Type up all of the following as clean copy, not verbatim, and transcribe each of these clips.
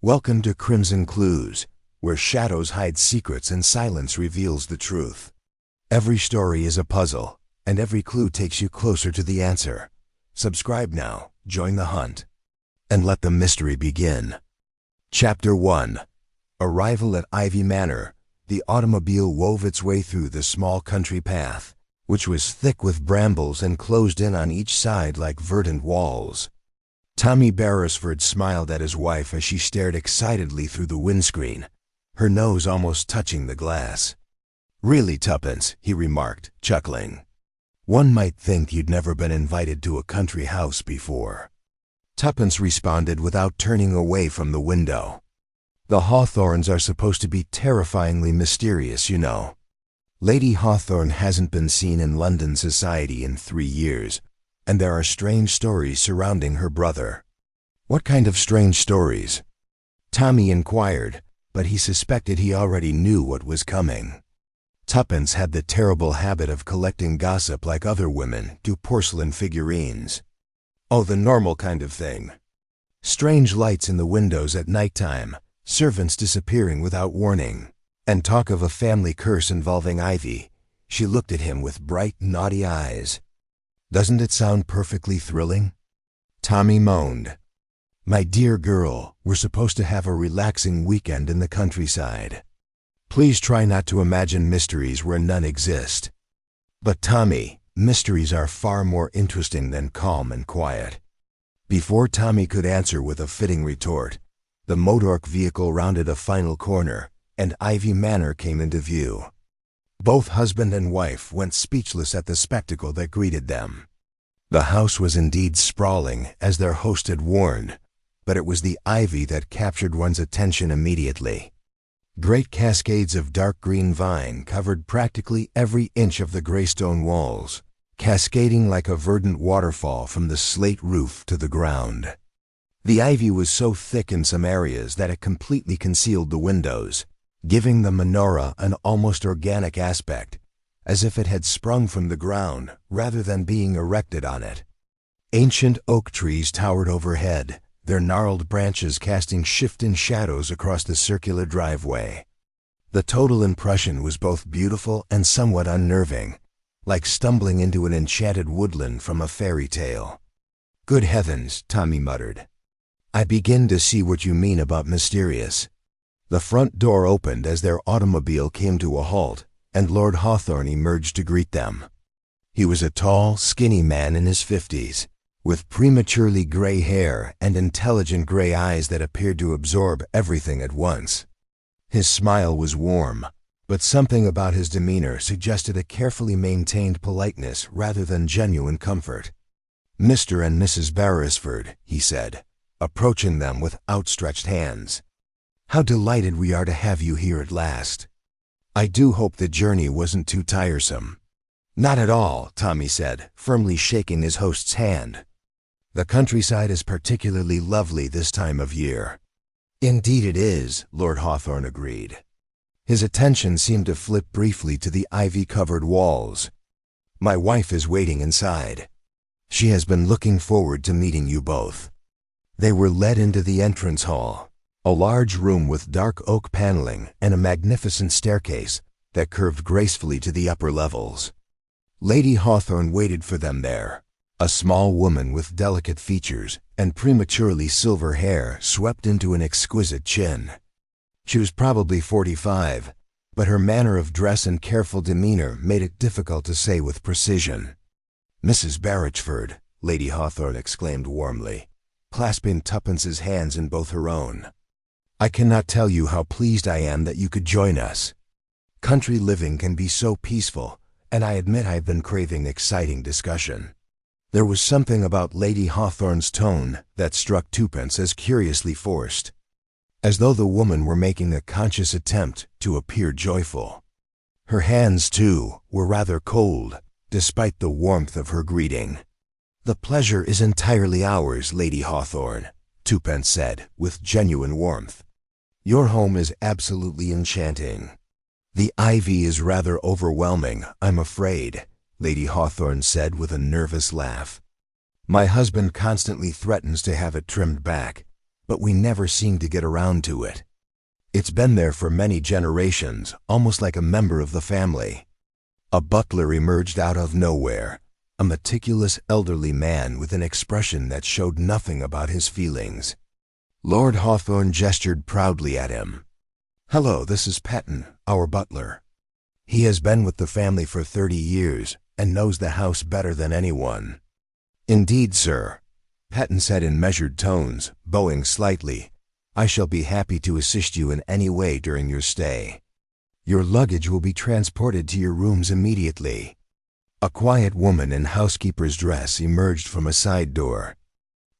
Welcome to Crimson Clues, where shadows hide secrets and silence reveals the truth. Every story is a puzzle, and every clue takes you closer to the answer. Subscribe now, join the hunt, and let the mystery begin. Chapter 1. Arrival at Ivy Manor. The automobile wove its way through the small country path, which was thick with brambles and closed in on each side like verdant walls. Tommy Beresford smiled at his wife as she stared excitedly through the windscreen, her nose almost touching the glass. "Really, Tuppence," he remarked, chuckling. "One might think you'd never been invited to a country house before." Tuppence responded without turning away from the window. "The Hawthorns are supposed to be terrifyingly mysterious, you know. Lady Hawthorn hasn't been seen in London society in 3 years, and there are strange stories surrounding her brother." "What kind of strange stories?" Tommy inquired, but he suspected he already knew what was coming. Tuppence had the terrible habit of collecting gossip like other women do porcelain figurines. "Oh, the normal kind of thing. Strange lights in the windows at nighttime, servants disappearing without warning, and talk of a family curse involving Ivy." She looked at him with bright, naughty eyes. "Doesn't it sound perfectly thrilling?" Tommy moaned. "My dear girl, we're supposed to have a relaxing weekend in the countryside. Please try not to imagine mysteries where none exist." "But Tommy, mysteries are far more interesting than calm and quiet." Before Tommy could answer with a fitting retort, the motorc vehicle rounded a final corner, and Ivy Manor came into view. Both husband and wife went speechless at the spectacle that greeted them. The house was indeed sprawling, as their host had warned, but it was the ivy that captured one's attention immediately. Great cascades of dark green vine covered practically every inch of the graystone walls, cascading like a verdant waterfall from the slate roof to the ground. The ivy was so thick in some areas that it completely concealed the windows, giving the menorah an almost organic aspect, as if it had sprung from the ground rather than being erected on it. Ancient oak trees towered overhead, their gnarled branches casting shifting shadows across the circular driveway. The total impression was both beautiful and somewhat unnerving, like stumbling into an enchanted woodland from a fairy tale. "Good heavens," Tommy muttered. "I begin to see what you mean about mysterious." The front door opened as their automobile came to a halt, and Lord Hawthorn emerged to greet them. He was a tall, skinny man in his 50s, with prematurely gray hair and intelligent gray eyes that appeared to absorb everything at once. His smile was warm, but something about his demeanor suggested a carefully maintained politeness rather than genuine comfort. "Mr. and Mrs. Beresford," he said, approaching them with outstretched hands. "How delighted we are to have you here at last. I do hope the journey wasn't too tiresome." "Not at all," Tommy said, firmly shaking his host's hand. "The countryside is particularly lovely this time of year." "Indeed it is," Lord Hawthorn agreed. His attention seemed to flip briefly to the ivy-covered walls. "My wife is waiting inside. She has been looking forward to meeting you both." They were led into the entrance hall, a large room with dark oak paneling and a magnificent staircase that curved gracefully to the upper levels. Lady Hawthorn waited for them there, a small woman with delicate features and prematurely silver hair swept into an exquisite chin. She was probably 45, but her manner of dress and careful demeanor made it difficult to say with precision. "Mrs. Beresford," Lady Hawthorn exclaimed warmly, clasping Tuppence's hands in both her own. "I cannot tell you how pleased I am that you could join us. Country living can be so peaceful, and I admit I've been craving exciting discussion." There was something about Lady Hawthorn's tone that struck Tuppence as curiously forced, as though the woman were making a conscious attempt to appear joyful. Her hands, too, were rather cold, despite the warmth of her greeting. "The pleasure is entirely ours, Lady Hawthorn," Tuppence said, with genuine warmth. "Your home is absolutely enchanting." "The ivy is rather overwhelming, I'm afraid," Lady Hawthorn said with a nervous laugh. "My husband constantly threatens to have it trimmed back, but we never seem to get around to it. It's been there for many generations, almost like a member of the family." A butler emerged out of nowhere, a meticulous elderly man with an expression that showed nothing about his feelings. Lord Hawthorne gestured proudly at him. "Hello, this is Petton, our butler. He has been with the family for 30 years and knows the house better than anyone." "Indeed, sir," Petton said in measured tones, bowing slightly. "I shall be happy to assist you in any way during your stay. Your luggage will be transported to your rooms immediately." A quiet woman in housekeeper's dress emerged from a side door,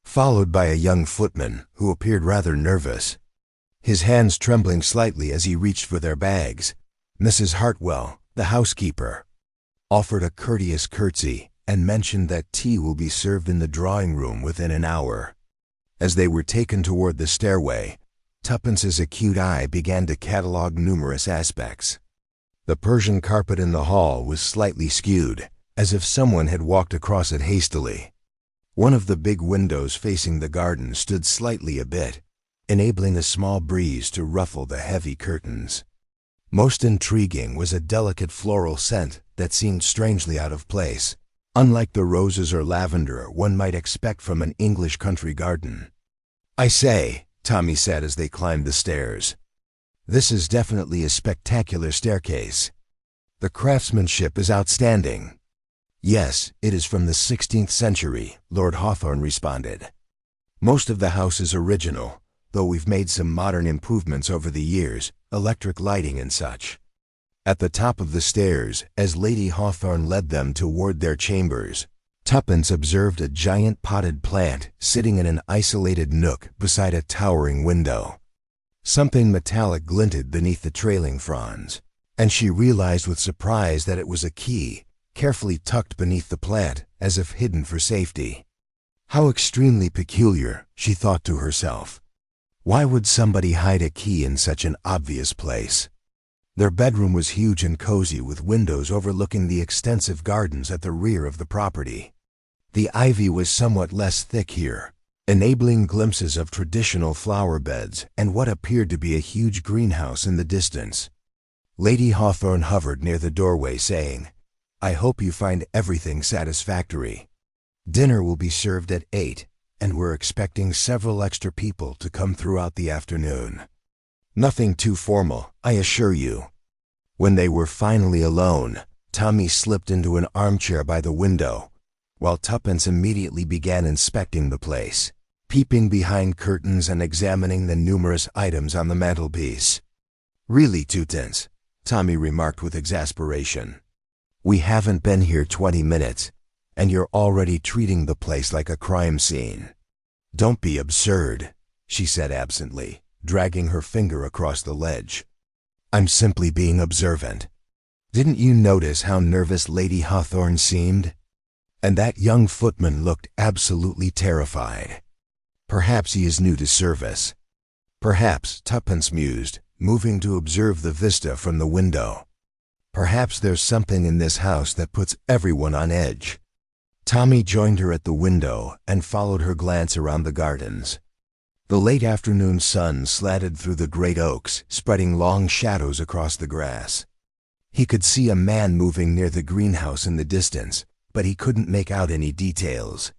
followed by a young footman who appeared rather nervous, his hands trembling slightly as he reached for their bags. Mrs. Hartwell, the housekeeper, offered a courteous curtsy and mentioned that tea will be served in the drawing room within an hour. As they were taken toward the stairway, Tuppence's acute eye began to catalogue numerous aspects. The Persian carpet in the hall was slightly skewed, as if someone had walked across it hastily. One of the big windows facing the garden stood slightly abit, enabling a small breeze to ruffle the heavy curtains. Most intriguing was a delicate floral scent that seemed strangely out of place, unlike the roses or lavender one might expect from an English country garden. "I say," Tommy said as they climbed the stairs, "this is definitely a spectacular staircase. The craftsmanship is outstanding." "Yes, it is from the 16th century, Lord Hawthorne responded. "Most of the house is original, though we've made some modern improvements over the years, electric lighting and such." At the top of the stairs, as Lady Hawthorne led them toward their chambers, Tuppence observed a giant potted plant sitting in an isolated nook beside a towering window. Something metallic glinted beneath the trailing fronds, and she realized with surprise that it was a key, carefully tucked beneath the plant as if hidden for safety. How extremely peculiar, she thought to herself. Why would somebody hide a key in such an obvious place? Their bedroom was huge and cozy with windows overlooking the extensive gardens at the rear of the property. The ivy was somewhat less thick here, enabling glimpses of traditional flower beds and what appeared to be a huge greenhouse in the distance. Lady Hawthorne hovered near the doorway saying, "I hope you find everything satisfactory. Dinner will be served at 8, and we're expecting several extra people to come throughout the afternoon. Nothing too formal, I assure you." When they were finally alone, Tommy slipped into an armchair by the window, while Tuppence immediately began inspecting the place, peeping behind curtains and examining the numerous items on the mantelpiece. "Really, Tuppence," Tommy remarked with exasperation, "we haven't been here 20 minutes, and you're already treating the place like a crime scene." "Don't be absurd," she said absently, dragging her finger across the ledge. "I'm simply being observant. Didn't you notice how nervous Lady Hawthorne seemed? And that young footman looked absolutely terrified. Perhaps he is new to service." "Perhaps," Tuppence mused, moving to observe the vista from the window. "Perhaps there's something in this house that puts everyone on edge." Tommy joined her at the window and followed her glance around the gardens. The late afternoon sun slanted through the great oaks, spreading long shadows across the grass. He could see a man moving near the greenhouse in the distance, but he couldn't make out any details.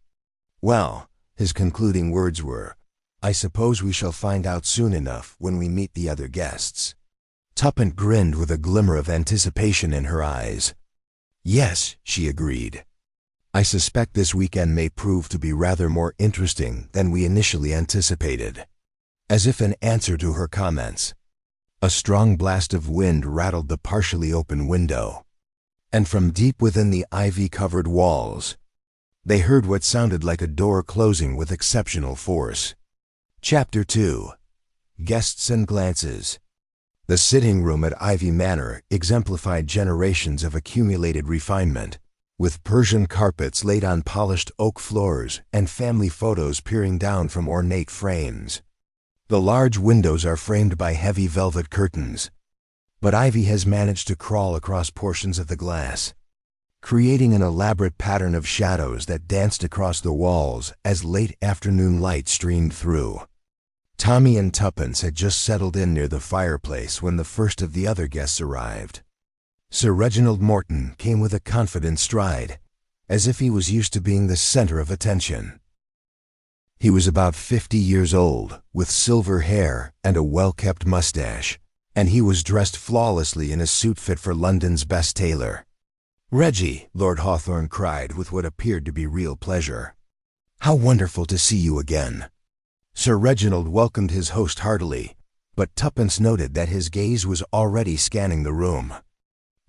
"Well," his concluding words were, "I suppose we shall find out soon enough when we meet the other guests." Tuppence grinned with a glimmer of anticipation in her eyes. "Yes," she agreed. "I suspect this weekend may prove to be rather more interesting than we initially anticipated." As if in answer to her comments, a strong blast of wind rattled the partially open window, and from deep within the ivy-covered walls, they heard what sounded like a door closing with exceptional force. Chapter 2. Guests and Glances. The sitting room at Ivy Manor exemplified generations of accumulated refinement, with Persian carpets laid on polished oak floors and family photos peering down from ornate frames. The large windows are framed by heavy velvet curtains, but ivy has managed to crawl across portions of the glass, creating an elaborate pattern of shadows that danced across the walls as late afternoon light streamed through. Tommy and Tuppence had just settled in near the fireplace when the first of the other guests arrived. Sir Reginald Morton came with a confident stride, as if he was used to being the center of attention. He was about 50 years old, with silver hair and a well-kept mustache, and he was dressed flawlessly in a suit fit for London's best tailor. "Reggie," Lord Hawthorne cried with what appeared to be real pleasure. "How wonderful to see you again." Sir Reginald welcomed his host heartily, but Tuppence noted that his gaze was already scanning the room,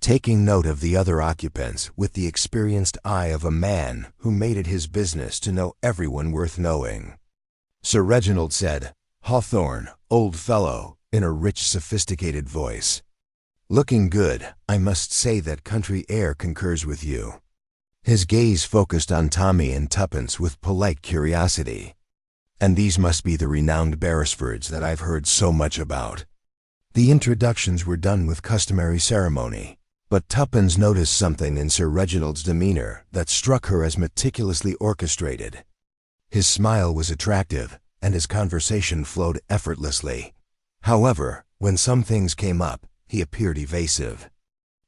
taking note of the other occupants with the experienced eye of a man who made it his business to know everyone worth knowing. Sir Reginald said, "Hawthorne, old fellow," in a rich, sophisticated voice. "Looking good. I must say that country air concurs with you." His gaze focused on Tommy and Tuppence with polite curiosity. "And these must be the renowned Beresfords that I've heard so much about." The introductions were done with customary ceremony, but Tuppence noticed something in Sir Reginald's demeanor that struck her as meticulously orchestrated. His smile was attractive, and his conversation flowed effortlessly. However, when some things came up, he appeared evasive.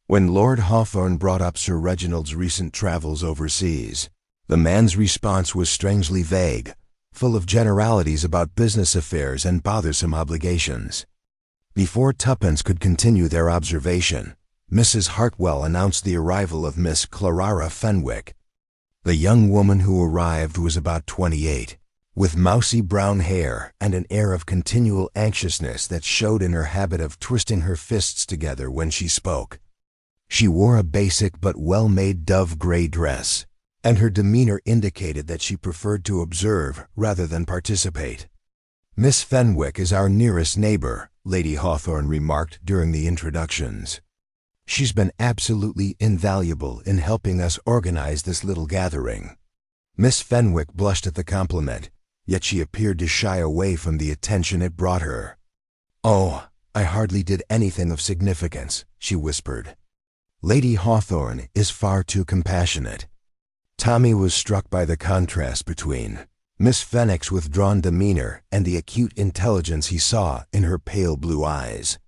When Lord Hawthorne brought up Sir Reginald's recent travels overseas, the man's response was strangely vague, full of generalities about business affairs and bothersome obligations. Before Tuppence could continue their observation, Mrs. Hartwell announced the arrival of Miss Clara Fenwick. The young woman who arrived was about 28, with mousy brown hair and an air of continual anxiousness that showed in her habit of twisting her fists together when she spoke. She wore a basic but well-made dove-gray dress, and her demeanor indicated that she preferred to observe rather than participate. "Miss Fenwick is our nearest neighbor," Lady Hawthorne remarked during the introductions. "She's been absolutely invaluable in helping us organize this little gathering." Miss Fenwick blushed at the compliment, yet she appeared to shy away from the attention it brought her. "Oh, I hardly did anything of significance," she whispered. "Lady Hawthorne is far too compassionate." Tommy was struck by the contrast between Miss Fenwick's withdrawn demeanor and the acute intelligence he saw in her pale blue eyes.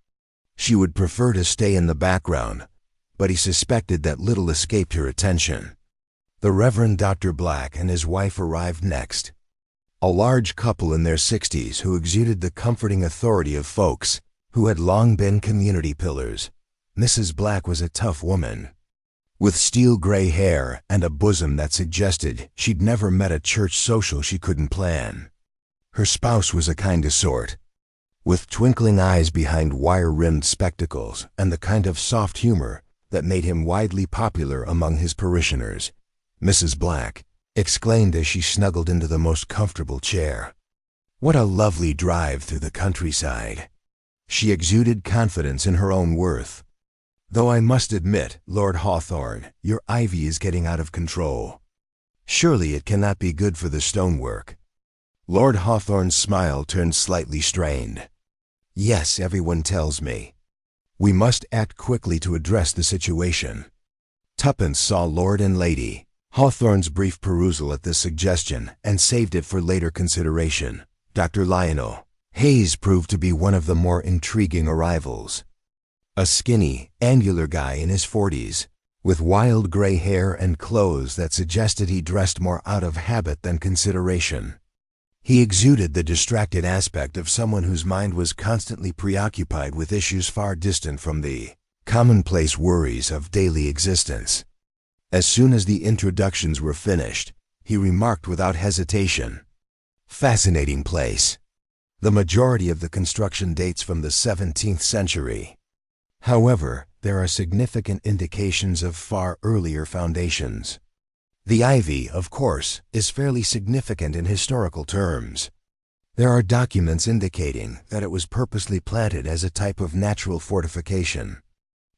She would prefer to stay in the background, but he suspected that little escaped her attention. The Reverend Dr. Black and his wife arrived next, a large couple in their 60s who exuded the comforting authority of folks who had long been community pillars. Mrs. Black was a tough woman, with steel-gray hair and a bosom that suggested she'd never met a church social she couldn't plan. Her spouse was a kind of sort, with twinkling eyes behind wire-rimmed spectacles and the kind of soft humor that made him widely popular among his parishioners. Mrs. Black exclaimed as she snuggled into the most comfortable chair, "What a lovely drive through the countryside." She exuded confidence in her own worth. "Though I must admit, Lord Hawthorne, your ivy is getting out of control. Surely it cannot be good for the stonework." Lord Hawthorne's smile turned slightly strained. "Yes, everyone tells me. We must act quickly to address the situation." Tuppence saw Lord and Lady Hawthorne's brief perusal at this suggestion and saved it for later consideration. Dr. Lionel Hayes proved to be one of the more intriguing arrivals. A skinny, angular guy in his 40s, with wild gray hair and clothes that suggested he dressed more out of habit than consideration. He exuded the distracted aspect of someone whose mind was constantly preoccupied with issues far distant from the commonplace worries of daily existence. As soon as the introductions were finished, he remarked without hesitation, "Fascinating place. The majority of the construction dates from the 17th century. However, there are significant indications of far earlier foundations. The ivy, of course, is fairly significant in historical terms. There are documents indicating that it was purposely planted as a type of natural fortification."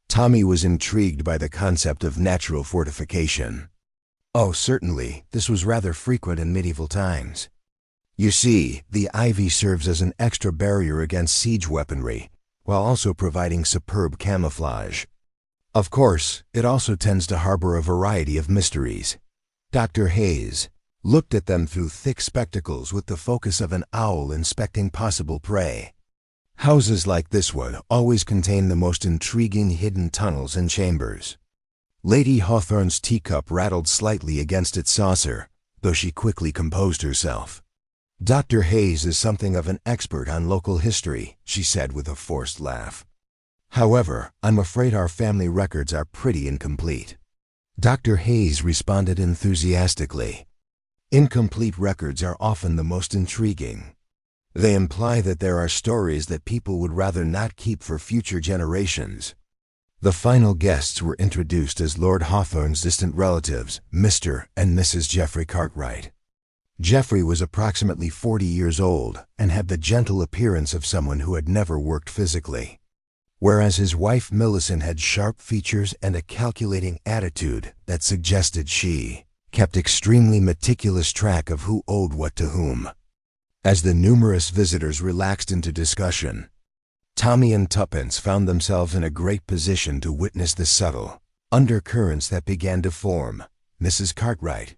Tommy was intrigued by the concept of natural fortification. "Oh, certainly, this was rather frequent in medieval times. You see, the ivy serves as an extra barrier against siege weaponry, while also providing superb camouflage. Of course, it also tends to harbor a variety of mysteries." Dr. Hayes looked at them through thick spectacles with the focus of an owl inspecting possible prey. Houses like this one always contain the most intriguing hidden tunnels and chambers. Lady Hawthorne's teacup rattled slightly against its saucer, though she quickly composed herself. "Dr. Hayes is something of an expert on local history," she said with a forced laugh. "However, I'm afraid our family records are pretty incomplete." Dr. Hayes responded enthusiastically. "Incomplete records are often the most intriguing. They imply that there are stories that people would rather not keep for future generations." The final guests were introduced as Lord Hawthorne's distant relatives, Mr. and Mrs. Geoffrey Cartwright. Geoffrey was approximately 40 years old and had the gentle appearance of someone who had never worked physically, whereas his wife Millicent had sharp features and a calculating attitude that suggested she kept extremely meticulous track of who owed what to whom. As the numerous visitors relaxed into discussion, Tommy and Tuppence found themselves in a great position to witness the subtle undercurrents that began to form. Mrs. Cartwright,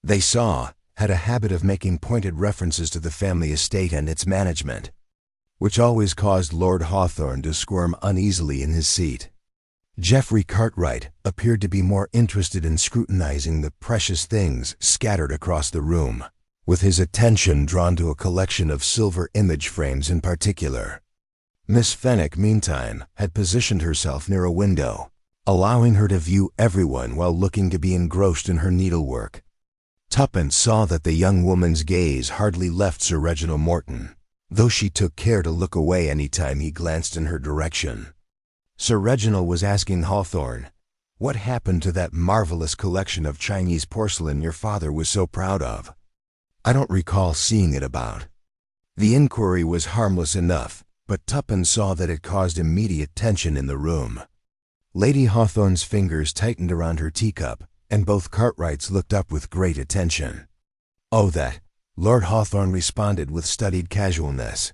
they saw, had a habit of making pointed references to the family estate and its management, which always caused Lord Hawthorne to squirm uneasily in his seat. Geoffrey Cartwright appeared to be more interested in scrutinizing the precious things scattered across the room, with his attention drawn to a collection of silver image frames in particular. Miss Fenwick, meantime, had positioned herself near a window, allowing her to view everyone while looking to be engrossed in her needlework. Tuppence saw that the young woman's gaze hardly left Sir Reginald Morton, though she took care to look away any time he glanced in her direction. Sir Reginald was asking Hawthorne, "What happened to that marvelous collection of Chinese porcelain your father was so proud of? I don't recall seeing it about." The inquiry was harmless enough, but Tuppence saw that it caused immediate tension in the room. Lady Hawthorne's fingers tightened around her teacup, and both Cartwrights looked up with great attention. "Oh, that," Lord Hawthorne responded with studied casualness.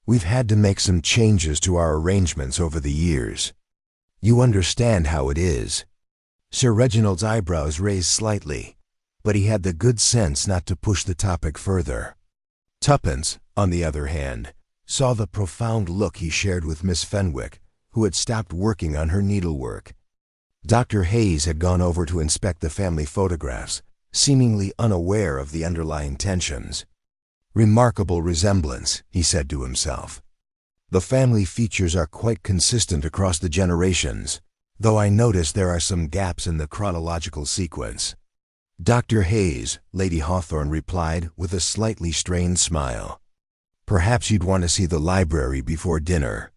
"We've had to make some changes to our arrangements over the years. You understand how it is." Sir Reginald's eyebrows raised slightly, but he had the good sense not to push the topic further. Tuppence, on the other hand, saw the profound look he shared with Miss Fenwick, who had stopped working on her needlework. Dr. Hayes had gone over to inspect the family photographs, seemingly unaware of the underlying tensions. "Remarkable resemblance," he said to himself. "The family features are quite consistent across the generations, though I notice there are some gaps in the chronological sequence." "Dr. Hayes," Lady Hawthorne replied with a slightly strained smile, "perhaps you'd want to see the library before dinner.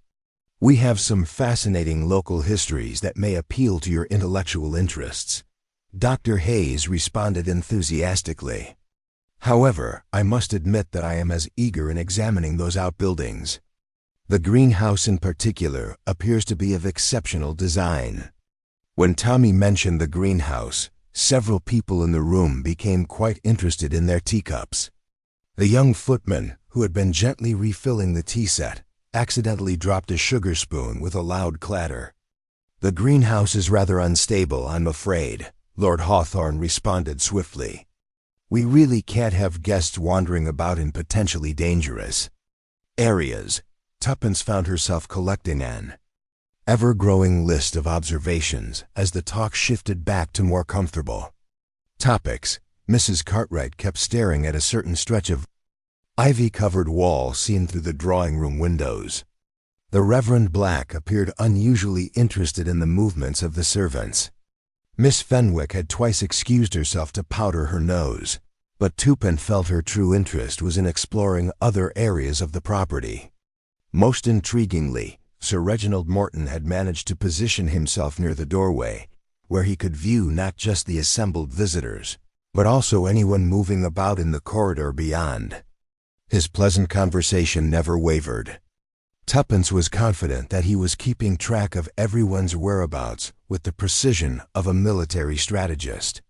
We have some fascinating local histories that may appeal to your intellectual interests." Dr. Hayes responded enthusiastically. "However, I must admit that I am as eager in examining those outbuildings. The greenhouse in particular appears to be of exceptional design." When Tommy mentioned the greenhouse, several people in the room became quite interested in their teacups. The young footman, who had been gently refilling the tea set, accidentally dropped a sugar spoon with a loud clatter. "The greenhouse is rather unstable, I'm afraid," Lord Hawthorne responded swiftly. "We really can't have guests wandering about in potentially dangerous areas." Tuppence found herself collecting an ever-growing list of observations as the talk shifted back to more comfortable topics. Mrs. Cartwright kept staring at a certain stretch of ivy-covered wall seen through the drawing-room windows. The Reverend Black appeared unusually interested in the movements of the servants. Miss Fenwick had twice excused herself to powder her nose, but Tuppence felt her true interest was in exploring other areas of the property. Most intriguingly, Sir Reginald Morton had managed to position himself near the doorway, where he could view not just the assembled visitors, but also anyone moving about in the corridor beyond. His pleasant conversation never wavered. Tuppence was confident that he was keeping track of everyone's whereabouts with the precision of a military strategist.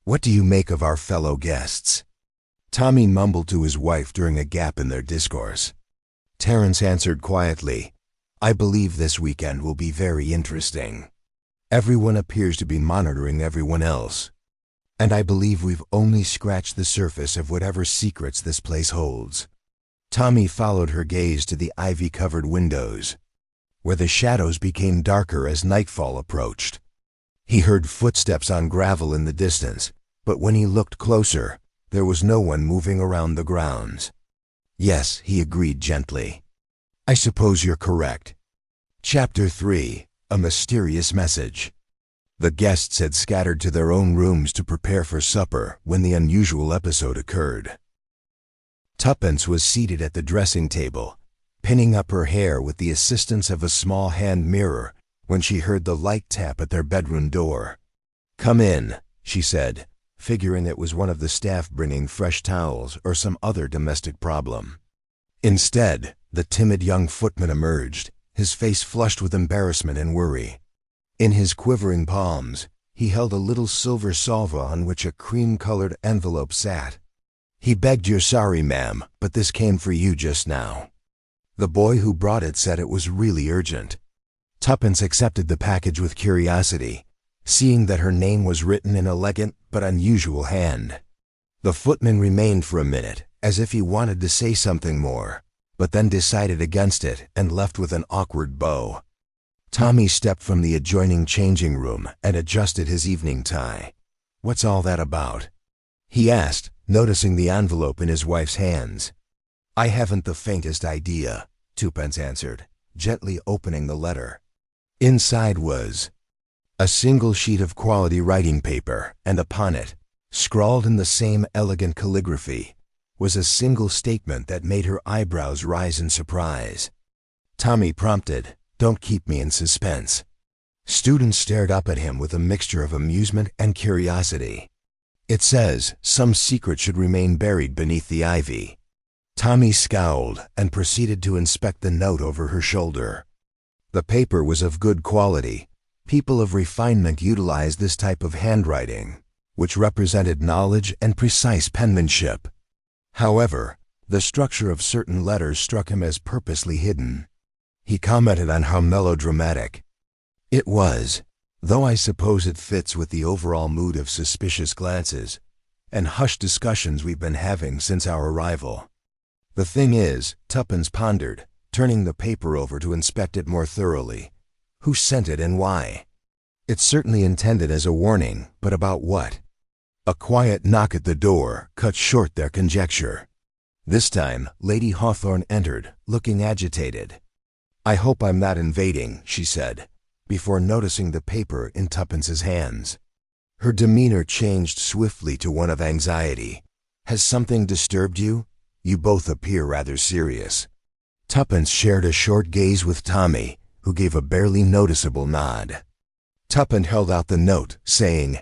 "What do you make of our fellow guests?" Tommy mumbled to his wife during a gap in their discourse. Terence answered quietly, "I believe this weekend will be very interesting. Everyone appears to be monitoring everyone else. And I believe we've only scratched the surface of whatever secrets this place holds. Tommy followed her gaze to the ivy-covered windows, where the shadows became darker as nightfall approached. He heard footsteps on gravel in the distance, but when he looked closer, there was no one moving around the grounds. Yes, he agreed gently. I suppose you're correct. Chapter 3. A Mysterious Message. The guests had scattered to their own rooms to prepare for supper when the unusual episode occurred. Tuppence was seated at the dressing table, pinning up her hair with the assistance of a small hand mirror when she heard the light tap at their bedroom door. "Come in," she said, figuring it was one of the staff bringing fresh towels or some other domestic problem. Instead, the timid young footman emerged, his face flushed with embarrassment and worry. In his quivering palms, he held a little silver salver on which a cream-colored envelope sat. "He begged your sorry, ma'am, but this came for you just now." The boy who brought it said it was really urgent. Tuppence accepted the package with curiosity, seeing that her name was written in elegant but unusual hand. The footman remained for a minute, as if he wanted to say something more, but then decided against it and left with an awkward bow. Tommy stepped from the adjoining changing room and adjusted his evening tie. "What's all that about?" he asked, noticing the envelope in his wife's hands. "I haven't the faintest idea," Tuppence answered, gently opening the letter. Inside was a single sheet of quality writing paper, and upon it, scrawled in the same elegant calligraphy, was a single statement that made her eyebrows rise in surprise. Tommy prompted, "Don't keep me in suspense." Students stared up at him with a mixture of amusement and curiosity. "It says, some secret should remain buried beneath the ivy." Tommy scowled and proceeded to inspect the note over her shoulder. The paper was of good quality. People of refinement utilized this type of handwriting, which represented knowledge and precise penmanship. However, the structure of certain letters struck him as purposely hidden. He commented on how melodramatic it was, though I suppose it fits with the overall mood of suspicious glances and hushed discussions we've been having since our arrival. "The thing is," Tuppence pondered, turning the paper over to inspect it more thoroughly, "who sent it and why? It's certainly intended as a warning, but about what?" A quiet knock at the door cut short their conjecture. This time, Lady Hawthorne entered, looking agitated. "I hope I'm not invading," she said, before noticing the paper in Tuppence's hands. Her demeanor changed swiftly to one of anxiety. "Has something disturbed you? You both appear rather serious." Tuppence shared a short gaze with Tommy, who gave a barely noticeable nod. Tuppence held out the note, saying,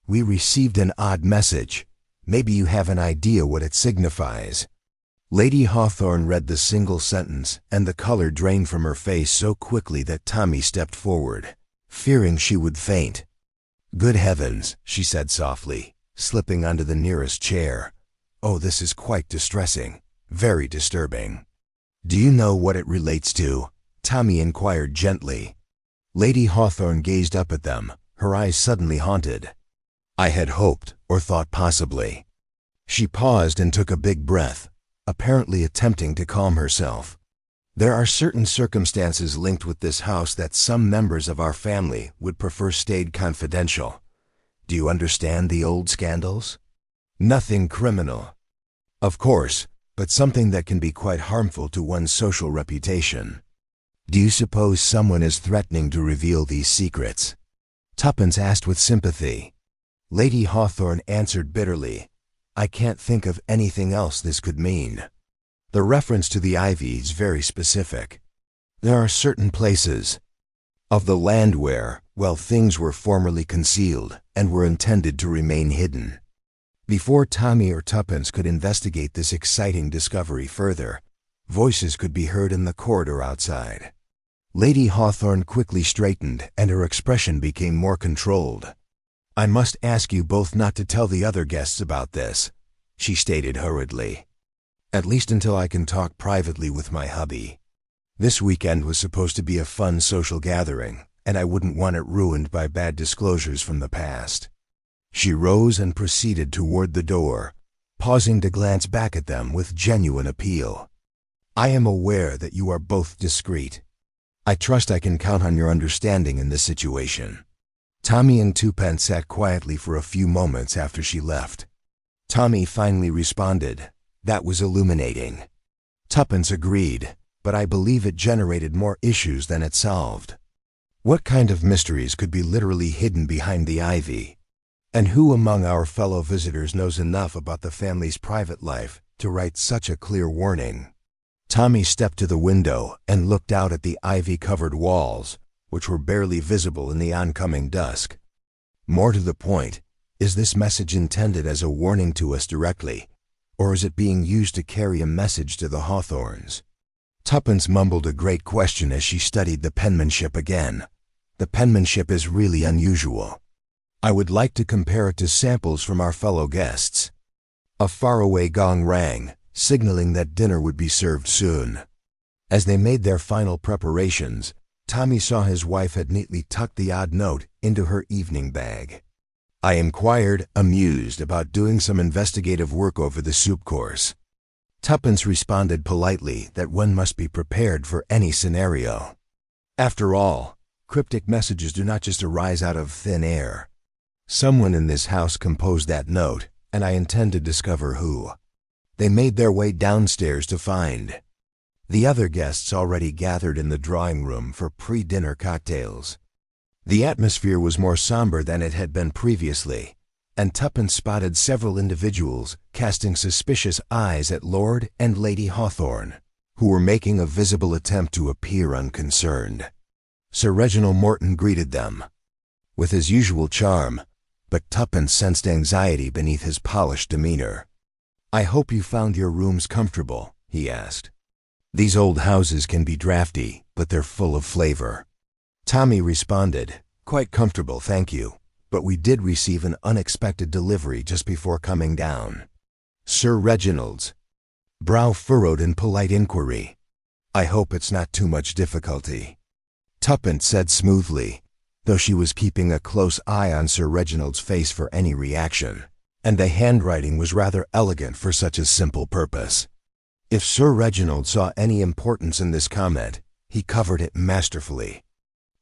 "We received an odd message. Maybe you have an idea what it signifies." Lady Hawthorne read the single sentence, and the color drained from her face so quickly that Tommy stepped forward, fearing she would faint. "Good heavens," she said softly, slipping onto the nearest chair. "Oh, this is quite distressing, very disturbing." "Do you know what it relates to?" Tommy inquired gently. Lady Hawthorne gazed up at them, her eyes suddenly haunted. "I had hoped, or thought possibly." She paused and took a big breath, apparently attempting to calm herself. "There are certain circumstances linked with this house that some members of our family would prefer stayed confidential. Do you understand the old scandals? Nothing criminal, of course, but something that can be quite harmful to one's social reputation. Do you suppose someone is threatening to reveal these secrets?" Tuppence asked with sympathy. Lady Hawthorne answered bitterly, "I can't think of anything else this could mean." The reference to the ivy is very specific. There are certain places of the land where, well, things were formerly concealed and were intended to remain hidden. Before Tommy or Tuppence could investigate this exciting discovery further, voices could be heard in the corridor outside. Lady Hawthorne quickly straightened, and her expression became more controlled. "I must ask you both not to tell the other guests about this," she stated hurriedly. "At least until I can talk privately with my hubby. This weekend was supposed to be a fun social gathering, and I wouldn't want it ruined by bad disclosures from the past." She rose and proceeded toward the door, pausing to glance back at them with genuine appeal. "I am aware that you are both discreet. I trust I can count on your understanding in this situation." Tommy and Tuppence sat quietly for a few moments after she left. Tommy finally responded, "That was illuminating." Tuppence agreed, "But I believe it generated more issues than it solved. What kind of mysteries could be literally hidden behind the ivy? And who among our fellow visitors knows enough about the family's private life to write such a clear warning?" Tommy stepped to the window and looked out at the ivy-covered walls, which were barely visible in the oncoming dusk. More to the point, is this message intended as a warning to us directly, or is it being used to carry a message to the Hawthorns? Tuppence mumbled a great question as she studied the penmanship again. The penmanship is really unusual. I would like to compare it to samples from our fellow guests. A faraway gong rang, signaling that dinner would be served soon. As they made their final preparations, Tommy saw his wife had neatly tucked the odd note into her evening bag. I inquired, amused, about doing some investigative work over the soup course. Tuppence responded politely that one must be prepared for any scenario. After all, cryptic messages do not just arise out of thin air. Someone in this house composed that note, and I intend to discover who. They made their way downstairs to find the other guests already gathered in the drawing room for pre-dinner cocktails. The atmosphere was more somber than it had been previously, and Tuppence spotted several individuals casting suspicious eyes at Lord and Lady Hawthorn, who were making a visible attempt to appear unconcerned. Sir Reginald Morton greeted them with his usual charm, but Tuppence sensed anxiety beneath his polished demeanor. "I hope you found your rooms comfortable," he asked. "These old houses can be drafty, but they're full of flavor." Tommy responded, "Quite comfortable, thank you, but we did receive an unexpected delivery just before coming down." Sir Reginald's brow furrowed in polite inquiry. "I hope it's not too much difficulty," Tuppence said smoothly, though she was keeping a close eye on Sir Reginald's face for any reaction, and the handwriting was rather elegant for such a simple purpose. If Sir Reginald saw any importance in this comment, he covered it masterfully.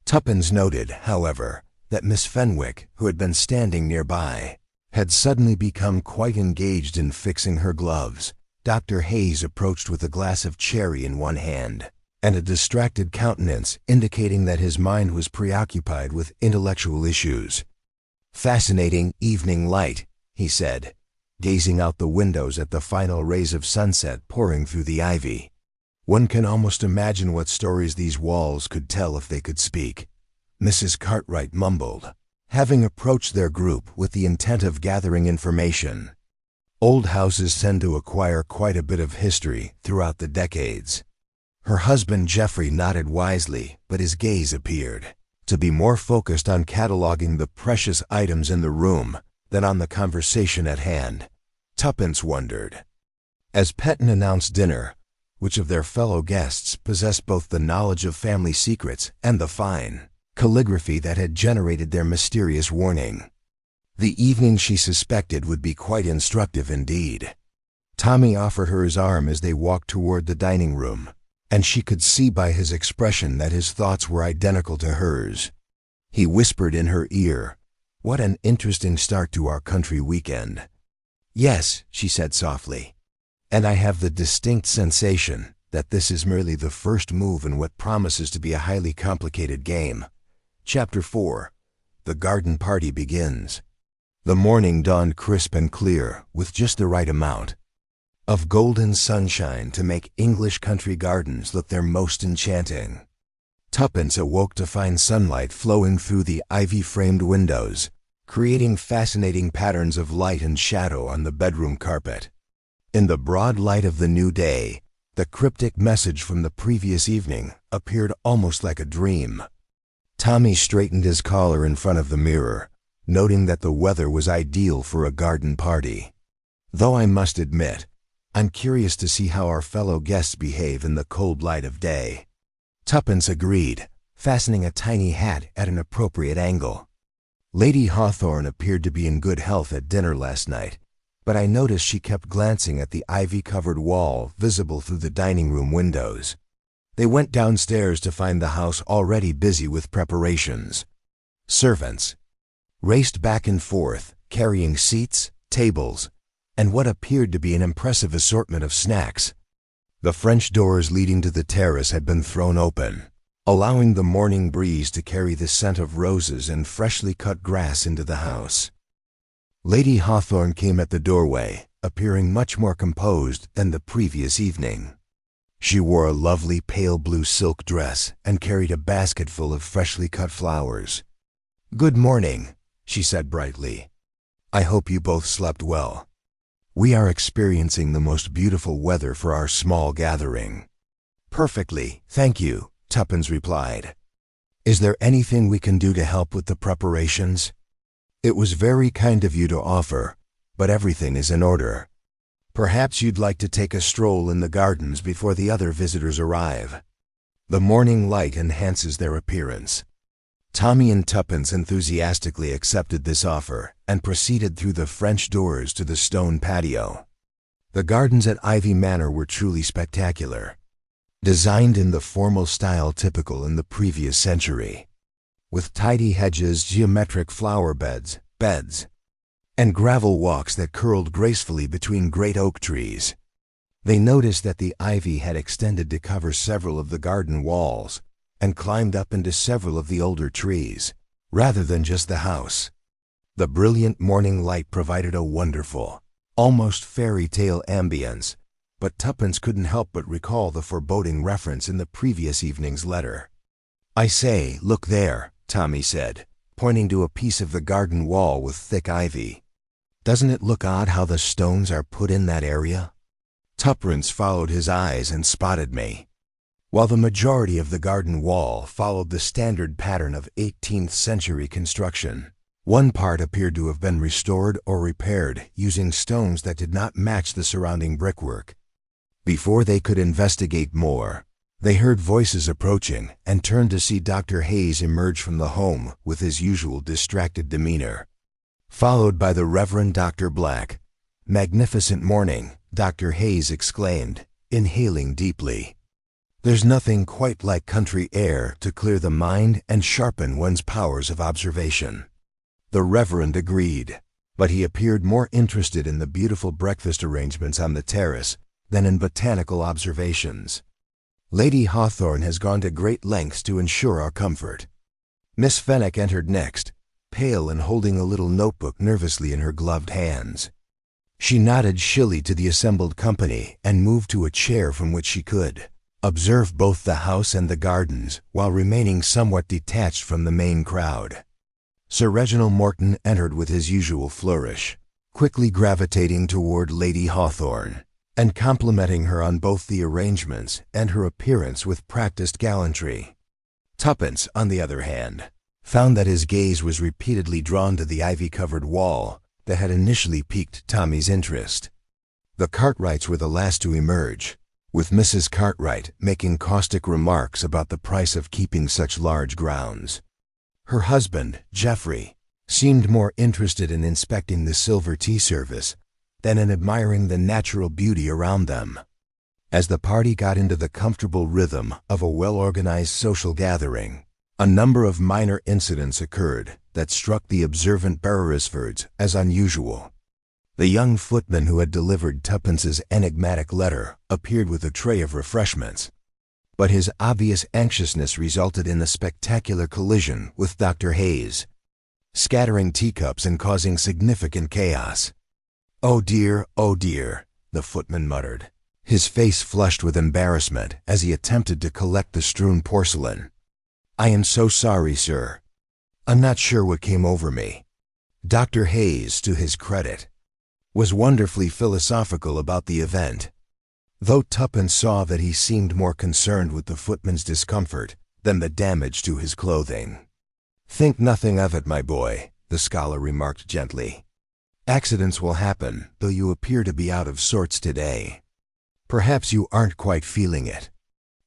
Tuppence noted, however, that Miss Fenwick, who had been standing nearby, had suddenly become quite engaged in fixing her gloves. Dr. Hayes approached with a glass of sherry in one hand, and a distracted countenance indicating that his mind was preoccupied with intellectual issues. "Fascinating evening light," he said, gazing out the windows at the final rays of sunset pouring through the ivy. "One can almost imagine what stories these walls could tell if they could speak," Mrs. Cartwright mumbled, having approached their group with the intent of gathering information. Old houses tend to acquire quite a bit of history throughout the decades. Her husband Geoffrey nodded wisely, but his gaze appeared to be more focused on cataloging the precious items in the room than on the conversation at hand. Tuppence wondered, as Petton announced dinner, which of their fellow guests possessed both the knowledge of family secrets and the fine calligraphy that had generated their mysterious warning. The evening, she suspected, would be quite instructive indeed. Tommy offered her his arm as they walked toward the dining room, and she could see by his expression that his thoughts were identical to hers. He whispered in her ear, "What an interesting start to our country weekend." "Yes," she said softly, "and I have the distinct sensation that this is merely the first move in what promises to be a highly complicated game." Chapter 4. The Garden Party Begins. The morning dawned crisp and clear, with just the right amount of golden sunshine to make English country gardens look their most enchanting. Tuppence awoke to find sunlight flowing through the ivy-framed windows, creating fascinating patterns of light and shadow on the bedroom carpet. In the broad light of the new day, the cryptic message from the previous evening appeared almost like a dream. Tommy straightened his collar in front of the mirror, noting that the weather was ideal for a garden party. "Though I must admit, I'm curious to see how our fellow guests behave in the cold light of day." Tuppence agreed, fastening a tiny hat at an appropriate angle. Lady Hawthorne appeared to be in good health at dinner last night, but I noticed she kept glancing at the ivy-covered wall visible through the dining room windows. They went downstairs to find the house already busy with preparations. Servants raced back and forth, carrying seats, tables, and what appeared to be an impressive assortment of snacks. The French doors leading to the terrace had been thrown open, allowing the morning breeze to carry the scent of roses and freshly cut grass into the house. Lady Hawthorne came at the doorway, appearing much more composed than the previous evening. She wore a lovely pale blue silk dress and carried a basket full of freshly cut flowers. "Good morning," she said brightly. "I hope you both slept well. We are experiencing the most beautiful weather for our small gathering." "Perfectly, thank you," Tuppence replied. "Is there anything we can do to help with the preparations?" "It was very kind of you to offer, but everything is in order. Perhaps you'd like to take a stroll in the gardens before the other visitors arrive. The morning light enhances their appearance." Tommy and Tuppence enthusiastically accepted this offer and proceeded through the French doors to the stone patio. The gardens at Ivy Manor were truly spectacular, designed in the formal style typical in the previous century, with tidy hedges, geometric flower beds, and gravel walks that curled gracefully between great oak trees. They noticed that the ivy had extended to cover several of the garden walls and climbed up into several of the older trees, rather than just the house. The brilliant morning light provided a wonderful, almost fairy tale ambience, but Tuppence couldn't help but recall the foreboding reference in the previous evening's letter. "I say, look there," Tommy said, pointing to a piece of the garden wall with thick ivy. "Doesn't it look odd how the stones are put in that area?" Tuppence followed his eyes and spotted me. While the majority of the garden wall followed the standard pattern of 18th century construction, one part appeared to have been restored or repaired using stones that did not match the surrounding brickwork. Before they could investigate more, they heard voices approaching and turned to see Dr. Hayes emerge from the home with his usual distracted demeanor, followed by the Reverend Dr. Black. "Magnificent morning," Dr. Hayes exclaimed, inhaling deeply. "There's nothing quite like country air to clear the mind and sharpen one's powers of observation." The Reverend agreed, but he appeared more interested in the beautiful breakfast arrangements on the terrace than in botanical observations. "Lady Hawthorne has gone to great lengths to ensure our comfort." Miss Fenwick entered next, pale and holding a little notebook nervously in her gloved hands. She nodded shilly to the assembled company and moved to a chair from which she could observe both the house and the gardens while remaining somewhat detached from the main crowd. Sir Reginald Morton entered with his usual flourish, quickly gravitating toward Lady Hawthorne and complimenting her on both the arrangements and her appearance with practiced gallantry. Tuppence, on the other hand, found that his gaze was repeatedly drawn to the ivy-covered wall that had initially piqued Tommy's interest. The Cartwrights were the last to emerge, with Mrs. Cartwright making caustic remarks about the price of keeping such large grounds. Her husband, Geoffrey, seemed more interested in inspecting the silver tea service than in admiring the natural beauty around them. As the party got into the comfortable rhythm of a well-organized social gathering, a number of minor incidents occurred that struck the observant Beresfords as unusual. The young footman who had delivered Tuppence's enigmatic letter appeared with a tray of refreshments, but his obvious anxiousness resulted in a spectacular collision with Dr. Hayes, scattering teacups and causing significant chaos. Oh dear," the footman muttered, his face flushed with embarrassment as he attempted to collect the strewn porcelain. "I am so sorry, sir. I'm not sure what came over me." Dr. Hayes, to his credit, was wonderfully philosophical about the event, though Tuppence saw that he seemed more concerned with the footman's discomfort than the damage to his clothing. "Think nothing of it, my boy," the scholar remarked gently. "Accidents will happen, though you appear to be out of sorts today. Perhaps you aren't quite feeling it."